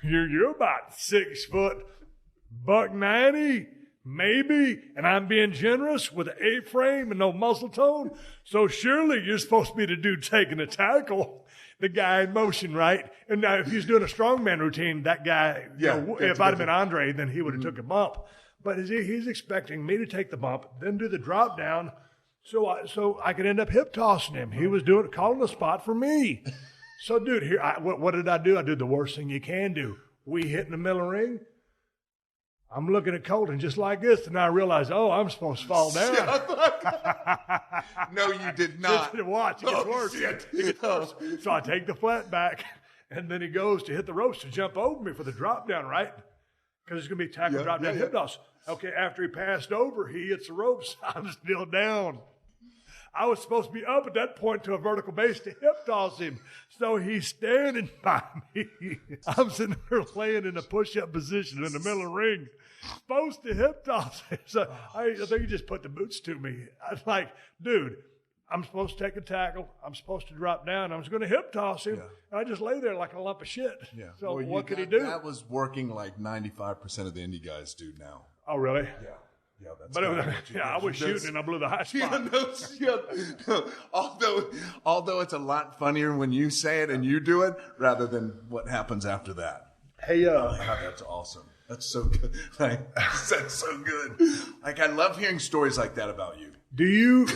You're about 6 foot, $190. Maybe, and I'm being generous with an A-frame and no muscle tone. So surely you're supposed to be the dude taking the tackle, the guy in motion, right? And now if he's doing a strongman routine, that guy, if I'd have been Andre, then he would have took a bump. But he's expecting me to take the bump, then do the drop down, so I could end up hip tossing him. He was calling the spot for me. So, dude, here, what did I do? I did the worst thing you can do. We hit in the middle of the ring. I'm looking at Colton just like this, and I realized, I'm supposed to fall down. No, you did not. Watch, it gets worse. It gets worse. So I take the flat back, and then he goes to hit the ropes to jump over me for the drop down, right? Because it's going to be tackle, drop down, hip toss. Okay, after he passed over, he hits the ropes. I'm still down. I was supposed to be up at that point to a vertical base to hip toss him. So he's standing by me. I'm sitting there laying in a push-up position in the middle of the ring, supposed to hip toss him. So I think he just put the boots to me. I was like, dude, I'm supposed to take a tackle. I'm supposed to drop down. I was going to hip toss him. Yeah. I just lay there like a lump of shit. Yeah. So what could he do? That was working like 95% of the indie guys do now. Oh, really? Yeah. Yeah, that's I was shooting and I blew the high spot. Although it's a lot funnier when you say it and you do it rather than what happens after that. Hey, God, that's awesome. That's so good. That's so good. Like, I love hearing stories like that about you. Do you?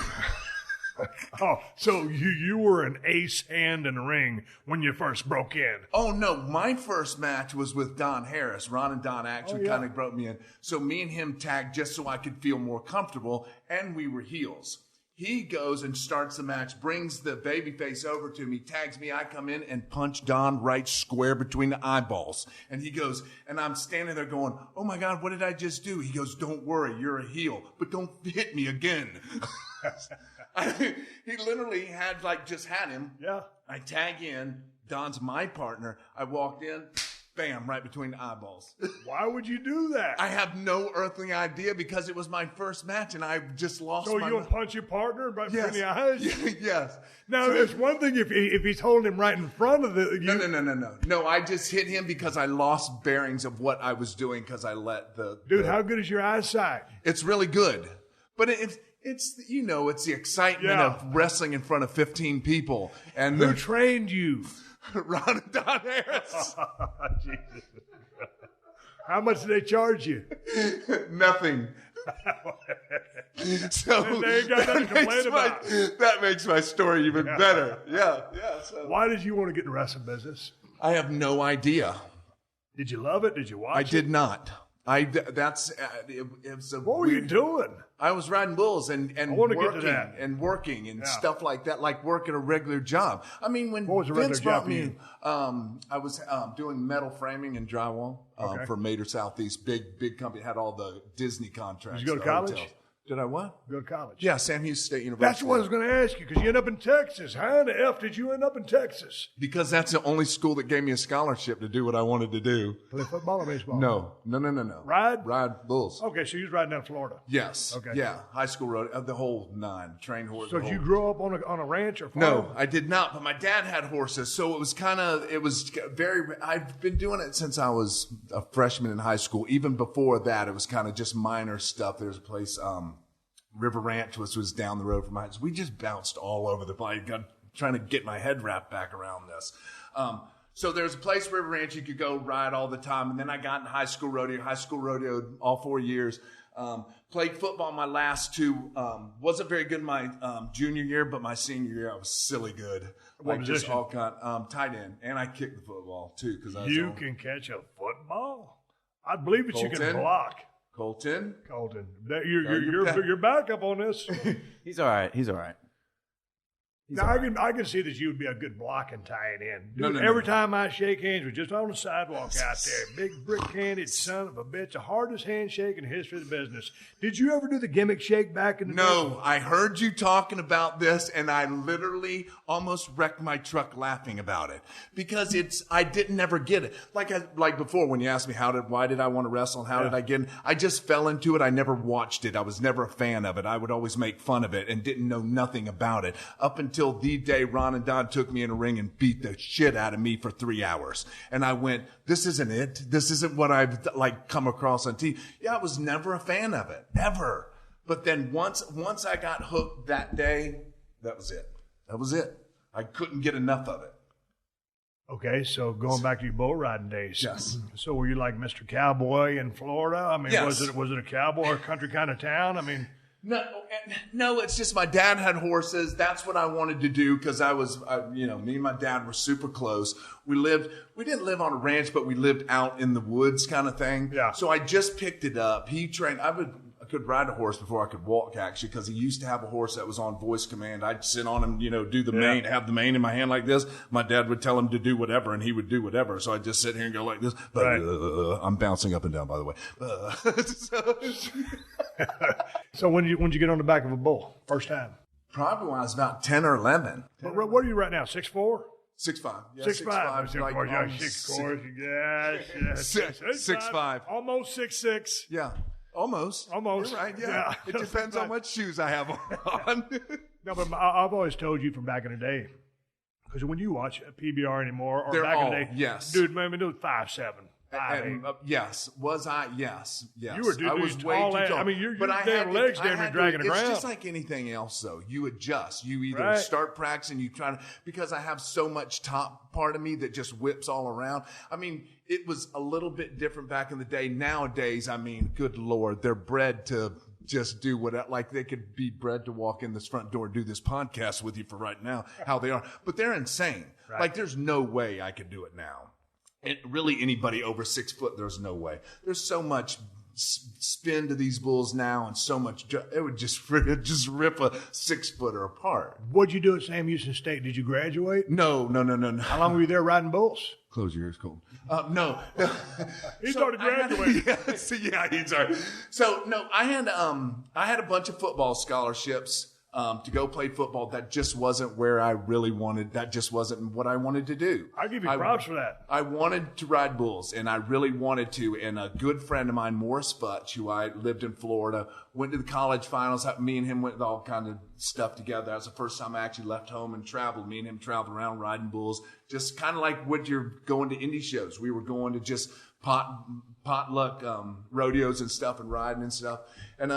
So you were an ace hand in the ring when you first broke in? Oh, no. My first match was with Don Harris. Ron and Don actually kind of brought me in. So me and him tagged just so I could feel more comfortable, and we were heels. He goes and starts the match, brings the babyface over to me, tags me. I come in and punch Don right square between the eyeballs. And he goes, and I'm standing there going, oh, my God, what did I just do? He goes, don't worry, you're a heel, but don't hit me again. He literally had just had him. Yeah. I tag in. Don's my partner. I walked in. Bam, right between the eyeballs. Why would you do that? I have no earthly idea because it was my first match and I just lost my... So you would punch your partner right between the eyes? Yes. Now, there's one thing if he's holding him right in front of the... No. No, I just hit him because I lost bearings of what I was doing because I let the... Dude, how good is your eyesight? It's really good. But It's the excitement of wrestling in front of 15 people. And who trained you? Ron and Don Harris. Jesus. How much did they charge you? Nothing. So and they ain't got nothing to complain about. That makes my story even better. Yeah. So. Why did you want to get in the wrestling business? I have no idea. Did you love it? Did you watch it? I did not. What were you doing? I was riding bulls and working and Yeah. stuff like that, like working a regular job. I mean, when What was a regular Vince job brought for me, you? I was doing metal framing and drywall for Mater Southeast, big company, had all the Disney contracts. Did you go to college? Hotels. Did I what? Go to college. Yeah, Sam Houston State University. That's what I was going to ask you, because you end up in Texas. How in the F did you end up in Texas? Because that's the only school that gave me a scholarship to do what I wanted to do. Play football or baseball? No. Ride? Ride bulls. Okay, so you was riding down Florida. Yes. Okay. Yeah, high school road, the whole nine, train horse. So did you grow up on a ranch or farm? No, I did not, but my dad had horses, so I've been doing it since I was a freshman in high school. Even before that, it was kind of just minor stuff. There's a place, River Ranch was down the road from my house. We just bounced all over the place, trying to get my head wrapped back around this. So there's a place, River Ranch, you could go ride all the time. And then I got in high school rodeo all 4 years. Played football my last two. Wasn't very good my junior year, but my senior year I was silly good. What position? Just all kind tight end, and I kicked the football too because you can catch a football. I believe that you can block. Colton. You're back up on this. He's all right. Now, I can see that you would be a good blocking tight end. Dude, No. every time I shake hands, we're just on the sidewalk out there. Big brick-handed son of a bitch. The hardest handshake in the history of the business. Did you ever do the gimmick shake back in the day? No, I heard you talking about this, and I literally almost wrecked my truck laughing about it because I didn't ever get it. Like before, when you asked me why did I want to wrestle and how did I get in, I just fell into it. I never watched it. I was never a fan of it. I would always make fun of it and didn't know nothing about it up until the day Ron and Don took me in a ring and beat the shit out of me for 3 hours. And I went, this isn't it. This isn't what I've come across on TV. Yeah, I was never a fan of it, ever. But then once I got hooked that day, that was it. That was it. I couldn't get enough of it. Okay, so going back to your bull riding days. Yes. So were you like Mr. Cowboy in Florida? I mean, yes. was it a cowboy or country kind of town? I mean... No, it's just my dad had horses. That's what I wanted to do because me and my dad were super close. We didn't live on a ranch, but we lived out in the woods kind of thing. Yeah. So I just picked it up. He trained. I could ride a horse before I could walk, actually, because he used to have a horse that was on voice command. I'd sit on him, do the mane, have the mane in my hand like this. My dad would tell him to do whatever, and he would do whatever. So I'd just sit here and go like this. Right. I'm bouncing up and down, by the way. So when did you get on the back of a bull first time? Probably when I was about 10 or 11. But what are you right now, 6'4"? 6'5". Yeah, 6'5". 6'5". Almost 6'6". Yeah. Almost. Almost. You're right. Yeah. It depends on what shoes I have on. No, but I've always told you from back in the day, because when you watch PBR anymore, or They're back all, in the day, yes. Dude, man, it was 5'7". Yes. Was I? Yes. Yes. You were, dude, I was way tall. too tall. I mean, your damn legs damn near dragging the ground. It's just like anything else, though. You adjust. You either start practicing, because I have so much top part of me that just whips all around. I mean, it was a little bit different back in the day. Nowadays, I mean, good Lord, they're bred to just do what, like they could be bred to walk in this front door and do this podcast with you for right now, how they are. But they're insane. Right. Like, there's no way I could do it now. And really, anybody over 6 foot, there's no way. There's so much spin to these bulls now, and so much. It would just rip a 6-footer apart. What'd you do at Sam Houston State? Did you graduate? No. How long were you there riding bulls? Close your ears, Colton. No. He started graduating. He's all right. So no, I had a bunch of football scholarships. To go play football, that just wasn't where I really wanted. That just wasn't what I wanted to do. I give you props for that. I wanted to ride bulls, and I really wanted to. And a good friend of mine, Morris Futch, who I lived in Florida, went to the college finals. Me and him went with all kind of stuff together. That was the first time I actually left home and traveled. Me and him traveled around riding bulls, just kind of like what you're going to indie shows. We were going to just potluck rodeos and stuff and riding and stuff. And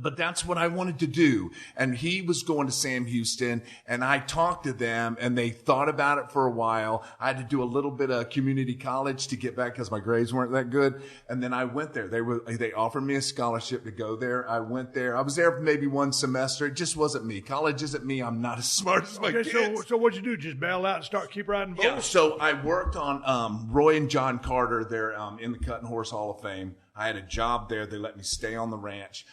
But that's what I wanted to do. And he was going to Sam Houston, and I talked to them, and they thought about it for a while. I had to do a little bit of community college to get back because my grades weren't that good. And then I went there. They offered me a scholarship to go there. I went there. I was there for maybe one semester. It just wasn't me. College isn't me. I'm not as smart as my kids. So what'd you do? Just bail out and keep riding bulls? Yeah, so I worked on Roy and John Carter there in the Cutting Horse Hall of Fame. I had a job there. They let me stay on the ranch.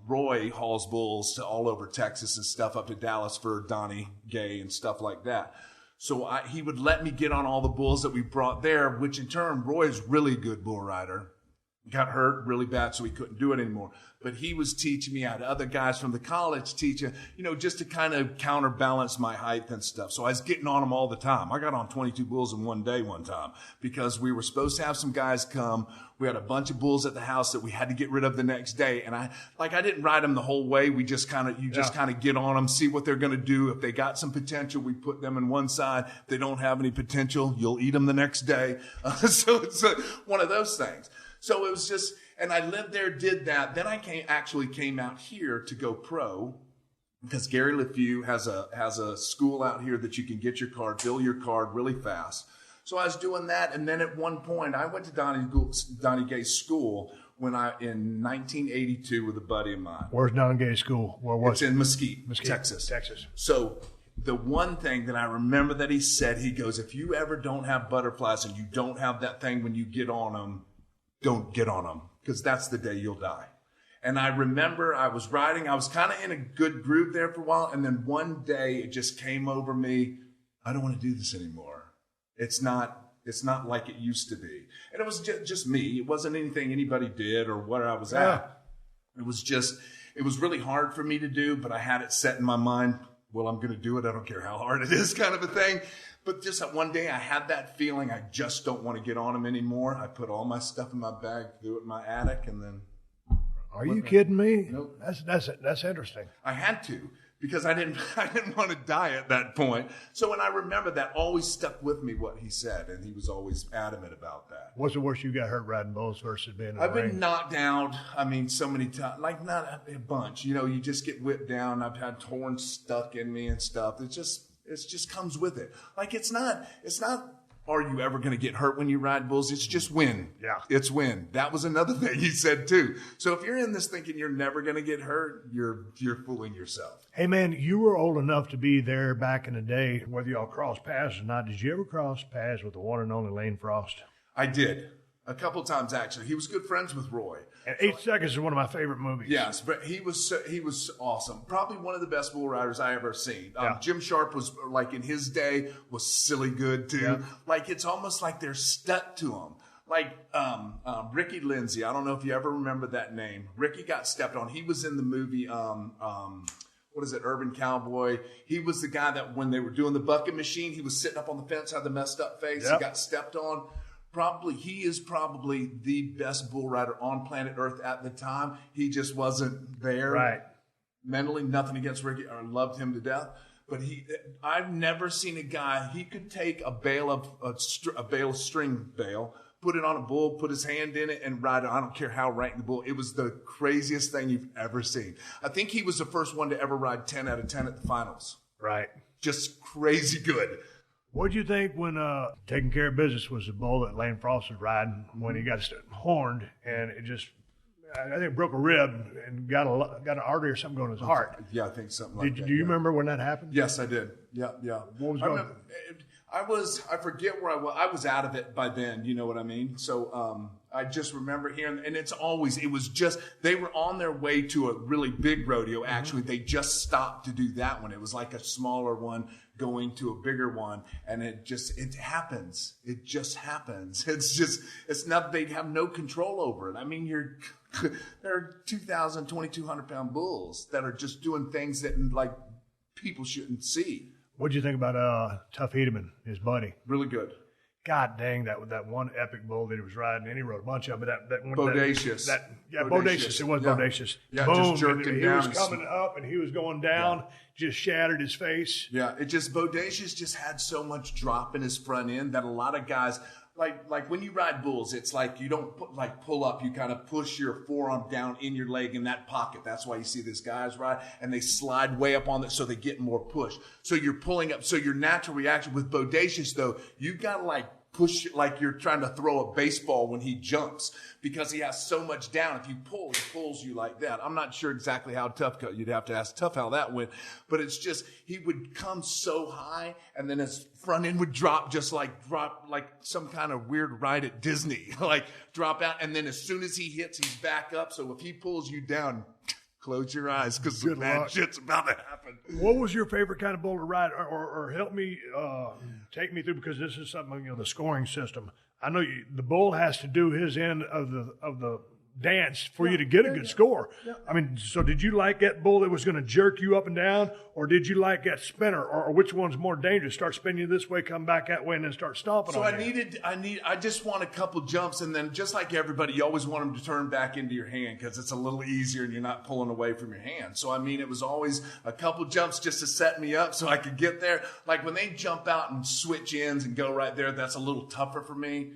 Roy hauls bulls to all over Texas and stuff, up to Dallas for Donnie Gay and stuff like that. So he would let me get on all the bulls that we brought there, which in turn, Roy's really good bull rider. Got hurt really bad, so he couldn't do it anymore. But he was teaching me. I had other guys from the college teaching, just to kind of counterbalance my height and stuff. So I was getting on them all the time. I got on 22 bulls in one day one time because we were supposed to have some guys come. We had a bunch of bulls at the house that we had to get rid of the next day. And I didn't ride them the whole way. We just kind of get on them, see what they're going to do. If they got some potential, we put them in one side. If they don't have any potential, you'll eat them the next day. So it's one of those things. So it was just, and I lived there, did that. Then I came out here to go pro because Gary LeFew has a school out here that you can get your card, fill your card really fast. So I was doing that. And then at one point I went to Donnie Gay's school in 1982 with a buddy of mine. Where's Donnie Gay's school? Where was it? It's in Mesquite, Texas. So the one thing that I remember that he said, he goes, if you ever don't have butterflies and you don't have that thing when you get on them, don't get on them because that's the day you'll die. And I remember I was riding. I was kind of in a good groove there for a while. And then one day it just came over me. I don't want to do this anymore. It's not like it used to be. And it was just me. It wasn't anything anybody did or where I was at. It was really hard for me to do, but I had it set in my mind. Well, I'm going to do it. I don't care how hard it is kind of a thing. But just that one day I had that feeling I just don't want to get on them anymore. I put all my stuff in my bag, threw it in my attic, and then... Are you kidding me? Nope. That's interesting. I had to because I didn't want to die at that point. So when I remember that, always stuck with me what he said, and he was always adamant about that. What's the worst you got hurt riding bulls versus being in the I've ring? been knocked out. I mean, so many times, like not a bunch. You just get whipped down. I've had horns stuck in me and stuff. It just comes with it. Like it's not, are you ever going to get hurt when you ride bulls? It's just win. Yeah. It's win. That was another thing he said too. So if you're in this thinking you're never going to get hurt, you're fooling yourself. Hey man, you were old enough to be there back in the day, whether y'all crossed paths or not. Did you ever cross paths with the one and only Lane Frost? I did. A couple times, actually. He was good friends with Roy. And 8 Seconds is one of my favorite movies. Yes, but he was awesome. Probably one of the best bull riders I ever seen. Jim Sharp was, like, in his day, was silly good, too. Yeah. Like, it's almost like they're stuck to him. Like, Ricky Lindsay, I don't know if you ever remember that name. Ricky got stepped on. He was in the movie, what is it, Urban Cowboy. He was the guy that when they were doing the bucket machine, he was sitting up on the fence, had the messed up face. Yep. He got stepped on. He is probably the best bull rider on planet Earth at the time. He just wasn't there. Right. Mentally, nothing against Ricky. I loved him to death. But I've never seen a guy, he could take a string bale, put it on a bull, put his hand in it, and ride it. I don't care how ranked the bull. It was the craziest thing you've ever seen. I think he was the first one to ever ride 10 out of 10 at the finals. Right. Just crazy good. What'd you think when Taking Care of Business was the bull that Lane Frost was riding when he got horned and it just, I think it broke a rib and got an artery or something going in his heart? Yeah, I think something like that. Do you remember when that happened? Yes, I did. Yeah. What was going on? I forget where I was. I was out of it by then. You know what I mean? So I just remember hearing, and it was just, they were on their way to a really big rodeo. Actually, they just stopped to do that one. It was like a smaller one going to a bigger one. And it happens. It just happens. It's not, they have no control over it. I mean, there are 2,000, 2,200 pound bulls that are just doing things that like people shouldn't see. What'd you think about Tough Hedeman, his buddy? Really good. God dang, that one epic bull that he was riding, and he rode a bunch of them. That one, Bodacious. Bodacious. It was Bodacious. Yeah, boom, just jerked him down. He was coming up, and he was going down, just shattered his face. Yeah, Bodacious just had so much drop in his front end that a lot of guys, like when you ride bulls, it's like you don't pull up. You kind of push your forearm down in your leg in that pocket. That's why you see these guys ride, and they slide way up on it so they get more push. So you're pulling up. So your natural reaction with Bodacious, though, you got to like push it like you're trying to throw a baseball when he jumps because he has so much down. If you pull, he pulls you like that. I'm not sure exactly how Tough, you'd have to ask Tough how that went, but it's just, he would come so high and then his front end would drop like some kind of weird ride at Disney, like drop out. And then as soon as he hits, he's back up. So if he pulls you down, close your eyes because some bad shit's about to happen. What was your favorite kind of bull to ride, or help me take me through, because this is something, the scoring system. I know the bull has to do his end of the dance for you to get a good score. Yeah. I mean, so did you like that bull that was going to jerk you up and down, or did you like that spinner, or which one's more dangerous? Start spinning you this way, come back that way, and then start stomping on you. I just want a couple jumps, and then just like everybody, you always want them to turn back into your hand because it's a little easier and you're not pulling away from your hand. So, I mean, it was always a couple jumps just to set me up so I could get there. Like when they jump out and switch ends and go right there, that's a little tougher for me.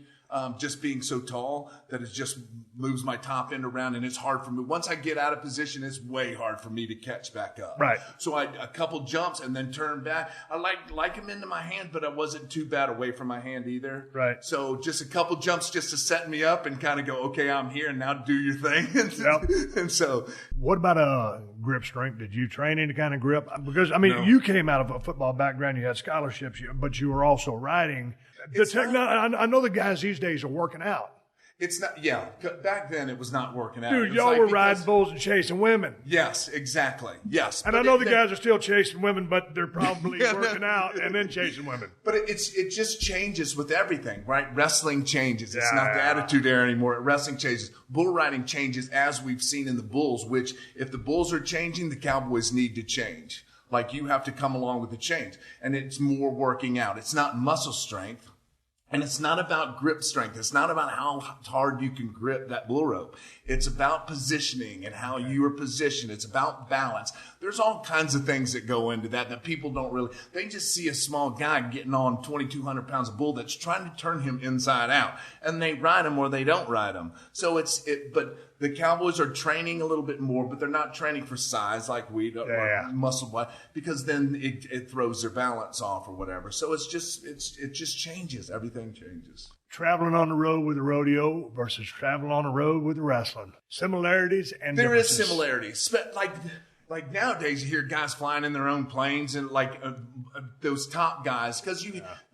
Just being so tall that it just moves my top end around, and it's hard for me. Once I get out of position, it's way hard for me to catch back up. Right. So a couple jumps and then turn back. I like them into my hand, but I wasn't too bad away from my hand either. Right. So just a couple jumps just to set me up and kind of go, okay, I'm here, and now do your thing. Yep. And so. What about grip strength? Did you train any kind of grip? Because, I mean, you came out of a football background. You had scholarships, but you were also riding. I know the guys these days are working out. It's not, yeah. Back then, it was not working out. Dude, y'all were riding bulls and chasing women. Yes, exactly. Yes. And I know the guys are still chasing women, but they're probably working out and then chasing women. But it just changes with everything, right? Wrestling changes. It's not the Attitude Era anymore. Wrestling changes. Bull riding changes, as we've seen in the bulls, which if the bulls are changing, the cowboys need to change. Like, you have to come along with the change. And it's more working out. It's not muscle strength. And it's not about grip strength. It's not about how hard you can grip that bull rope. It's about positioning and how you are positioned. It's about balance. There's all kinds of things that go into that people don't really, they just see a small guy getting on 2,200 pounds of bull that's trying to turn him inside out. And they ride him or they don't ride him. So but the Cowboys are training a little bit more, but they're not training for size like we do, muscle wise, because then it throws their balance off or whatever. So it just changes. Everything changes. Traveling on the road with the rodeo versus traveling on the road with the wrestling. Similarities and there differences. is similarities. Like nowadays, you hear guys flying in their own planes and those top guys. Because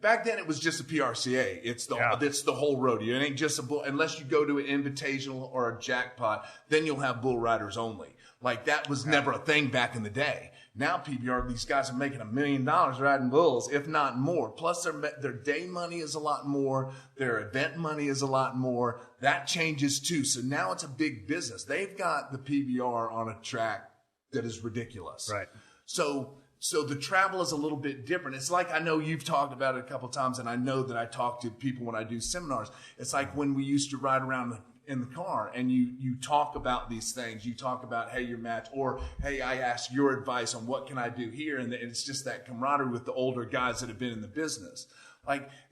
back then it was just a PRCA. It's the whole rodeo. It ain't just a bull. Unless you go to an invitational or a jackpot, then you'll have bull riders only. Like that was never a thing back in the day. Now PBR, these guys are making $1 million riding bulls, if not more. Plus their day money is a lot more. Their event money is a lot more. That changes too. So now it's a big business. They've got the PBR on a track that is ridiculous. Right. So the travel is a little bit different. It's like, I know you've talked about it a couple of times, and I know that I talk to people when I do seminars. It's like when we used to ride around in the car and you talk about these things. You talk about, hey, your match, or hey, I ask your advice on what can I do here. And it's just that camaraderie with the older guys that have been in the business.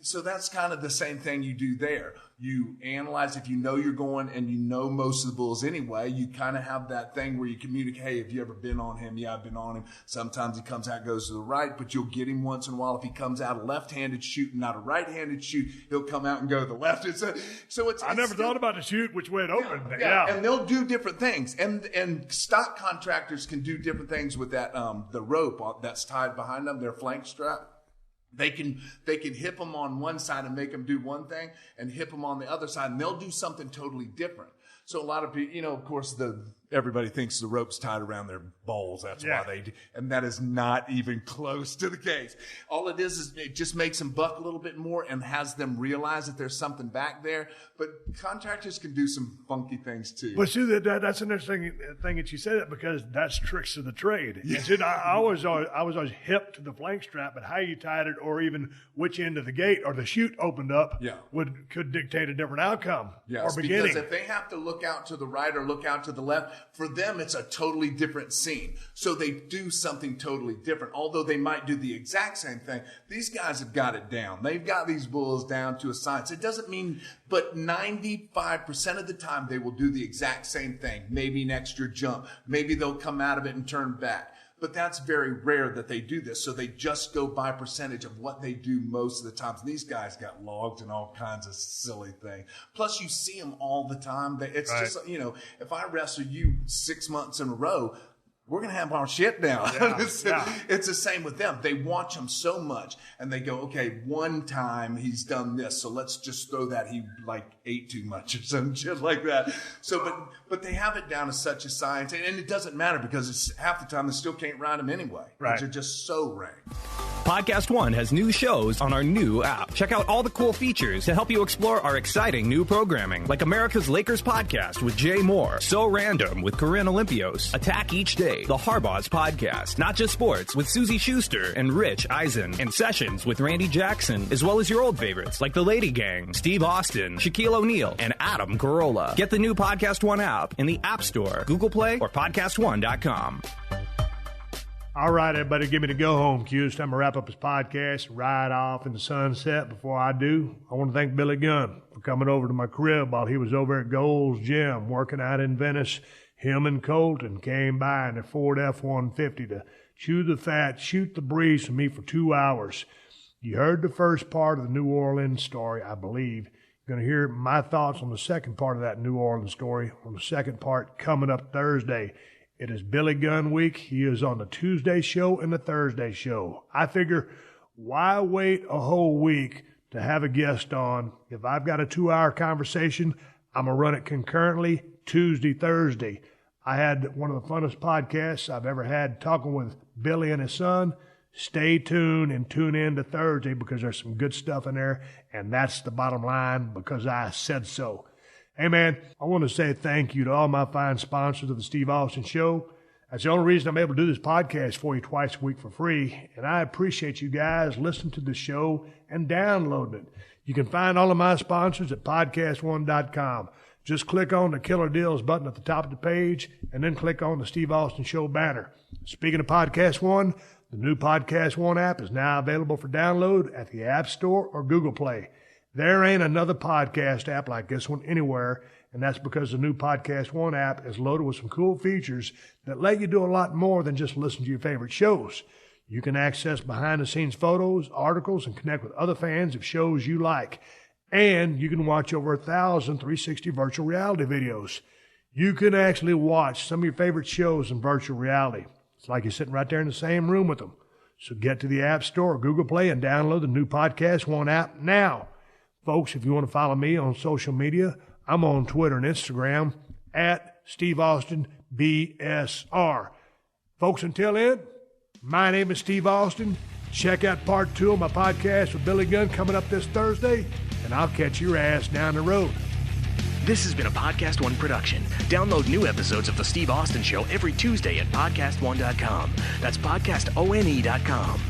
So that's kind of the same thing you do there. You analyze, if you know you're going and you know most of the bulls anyway, you kind of have that thing where you communicate, hey, have you ever been on him? Yeah, I've been on him. Sometimes he comes out, goes to the right, but you'll get him once in a while. If he comes out a left-handed shoot and not a right-handed shoot, he'll come out and go to the left. I never thought about the shoot, which way it opened. Yeah. And they'll do different things. And stock contractors can do different things with that, the rope that's tied behind them, their flank strap. They can hip them on one side and make them do one thing, and hip them on the other side, and they'll do something totally different. So a lot of people, of course, everybody thinks the rope's tied around their balls. That's why they do. And that is not even close to the case. All it is it just makes them buck a little bit more and has them realize that there's something back there. But contractors can do some funky things too. But see, that's an interesting thing that you said that, because that's tricks of the trade. Yeah. See, I was always hip to the flank strap, but how you tied it, or even which end of the gate or the chute opened up, could dictate a different outcome or beginning. Because if they have to look out to the right or look out to the left, for them, it's a totally different scene. So they do something totally different. Although they might do the exact same thing, these guys have got it down. They've got these bulls down to a science. It doesn't mean, but 95% of the time they will do the exact same thing. Maybe an extra jump. Maybe they'll come out of it and turn back. But that's very rare that they do this. So they just go by percentage of what they do most of the times. These guys got logged and all kinds of silly things. Plus, you see them all the time. It's just, if I wrestle you 6 months in a row, we're going to have our shit down. Yeah, It's the same with them. They watch them so much and they go, okay, one time he's done this. So let's just throw that he ate too much or some shit like that. So, but they have it down to such a science, and it doesn't matter because it's half the time they still can't ride them anyway. Right. They're just so ranked. Podcast One has new shows on our new app. Check out all the cool features to help you explore our exciting new programming, like America's Lakers podcast with Jay Moore, So Random with Corinne Olympios, Attack Each Day, the Harbaugh's podcast, Not Just Sports with Susie Schuster and Rich Eisen, and Sessions with Randy Jackson, as well as your old favorites like The Lady Gang, Steve Austin, Shaquille O'Neal, and Adam Carolla. Get the new Podcast One app in the App Store, Google Play, or PodcastOne.com. All right, everybody, give me the go-home cue. It's time to wrap up this podcast, ride off in the sunset. Before I do, I want to thank Billy Gunn for coming over to my crib while he was over at Gold's Gym working out in Venice. Him and Colton came by in their Ford F-150 to chew the fat, shoot the breeze with me for 2 hours. You heard the first part of the New Orleans story, I believe. You're going to hear my thoughts on the second part of that New Orleans story on the second part coming up Thursday. It is Billy Gunn week. He is on the Tuesday show and the Thursday show. I figure, why wait a whole week to have a guest on? If I've got a 2-hour conversation, I'm going to run it concurrently Tuesday, Thursday. I had one of the funnest podcasts I've ever had talking with Billy and his son. Stay tuned and tune in to Thursday because there's some good stuff in there, and that's the bottom line because I said so. Hey, man, I want to say thank you to all my fine sponsors of the Steve Austin Show. That's the only reason I'm able to do this podcast for you twice a week for free, and I appreciate you guys listening to the show and downloading it. You can find all of my sponsors at PodcastOne.com. Just click on the Killer Deals button at the top of the page, and then click on the Steve Austin Show banner. Speaking of Podcast One, the new Podcast One app is now available for download at the App Store or Google Play. There ain't another podcast app like this one anywhere, and that's because the new Podcast One app is loaded with some cool features that let you do a lot more than just listen to your favorite shows. You can access behind-the-scenes photos, articles, and connect with other fans of shows you like. And you can watch over 1,000 360 virtual reality videos. You can actually watch some of your favorite shows in virtual reality. It's like you're sitting right there in the same room with them. So get to the App Store or Google Play and download the new Podcast One app now. Folks, if you want to follow me on social media, I'm on Twitter and Instagram at Steve Austin BSR. Folks, until then, my name is Steve Austin. Check out part 2 of my podcast with Billy Gunn coming up this Thursday, and I'll catch your ass down the road. This has been a Podcast One production. Download new episodes of The Steve Austin Show every Tuesday at PodcastOne.com. That's PodcastOne.com.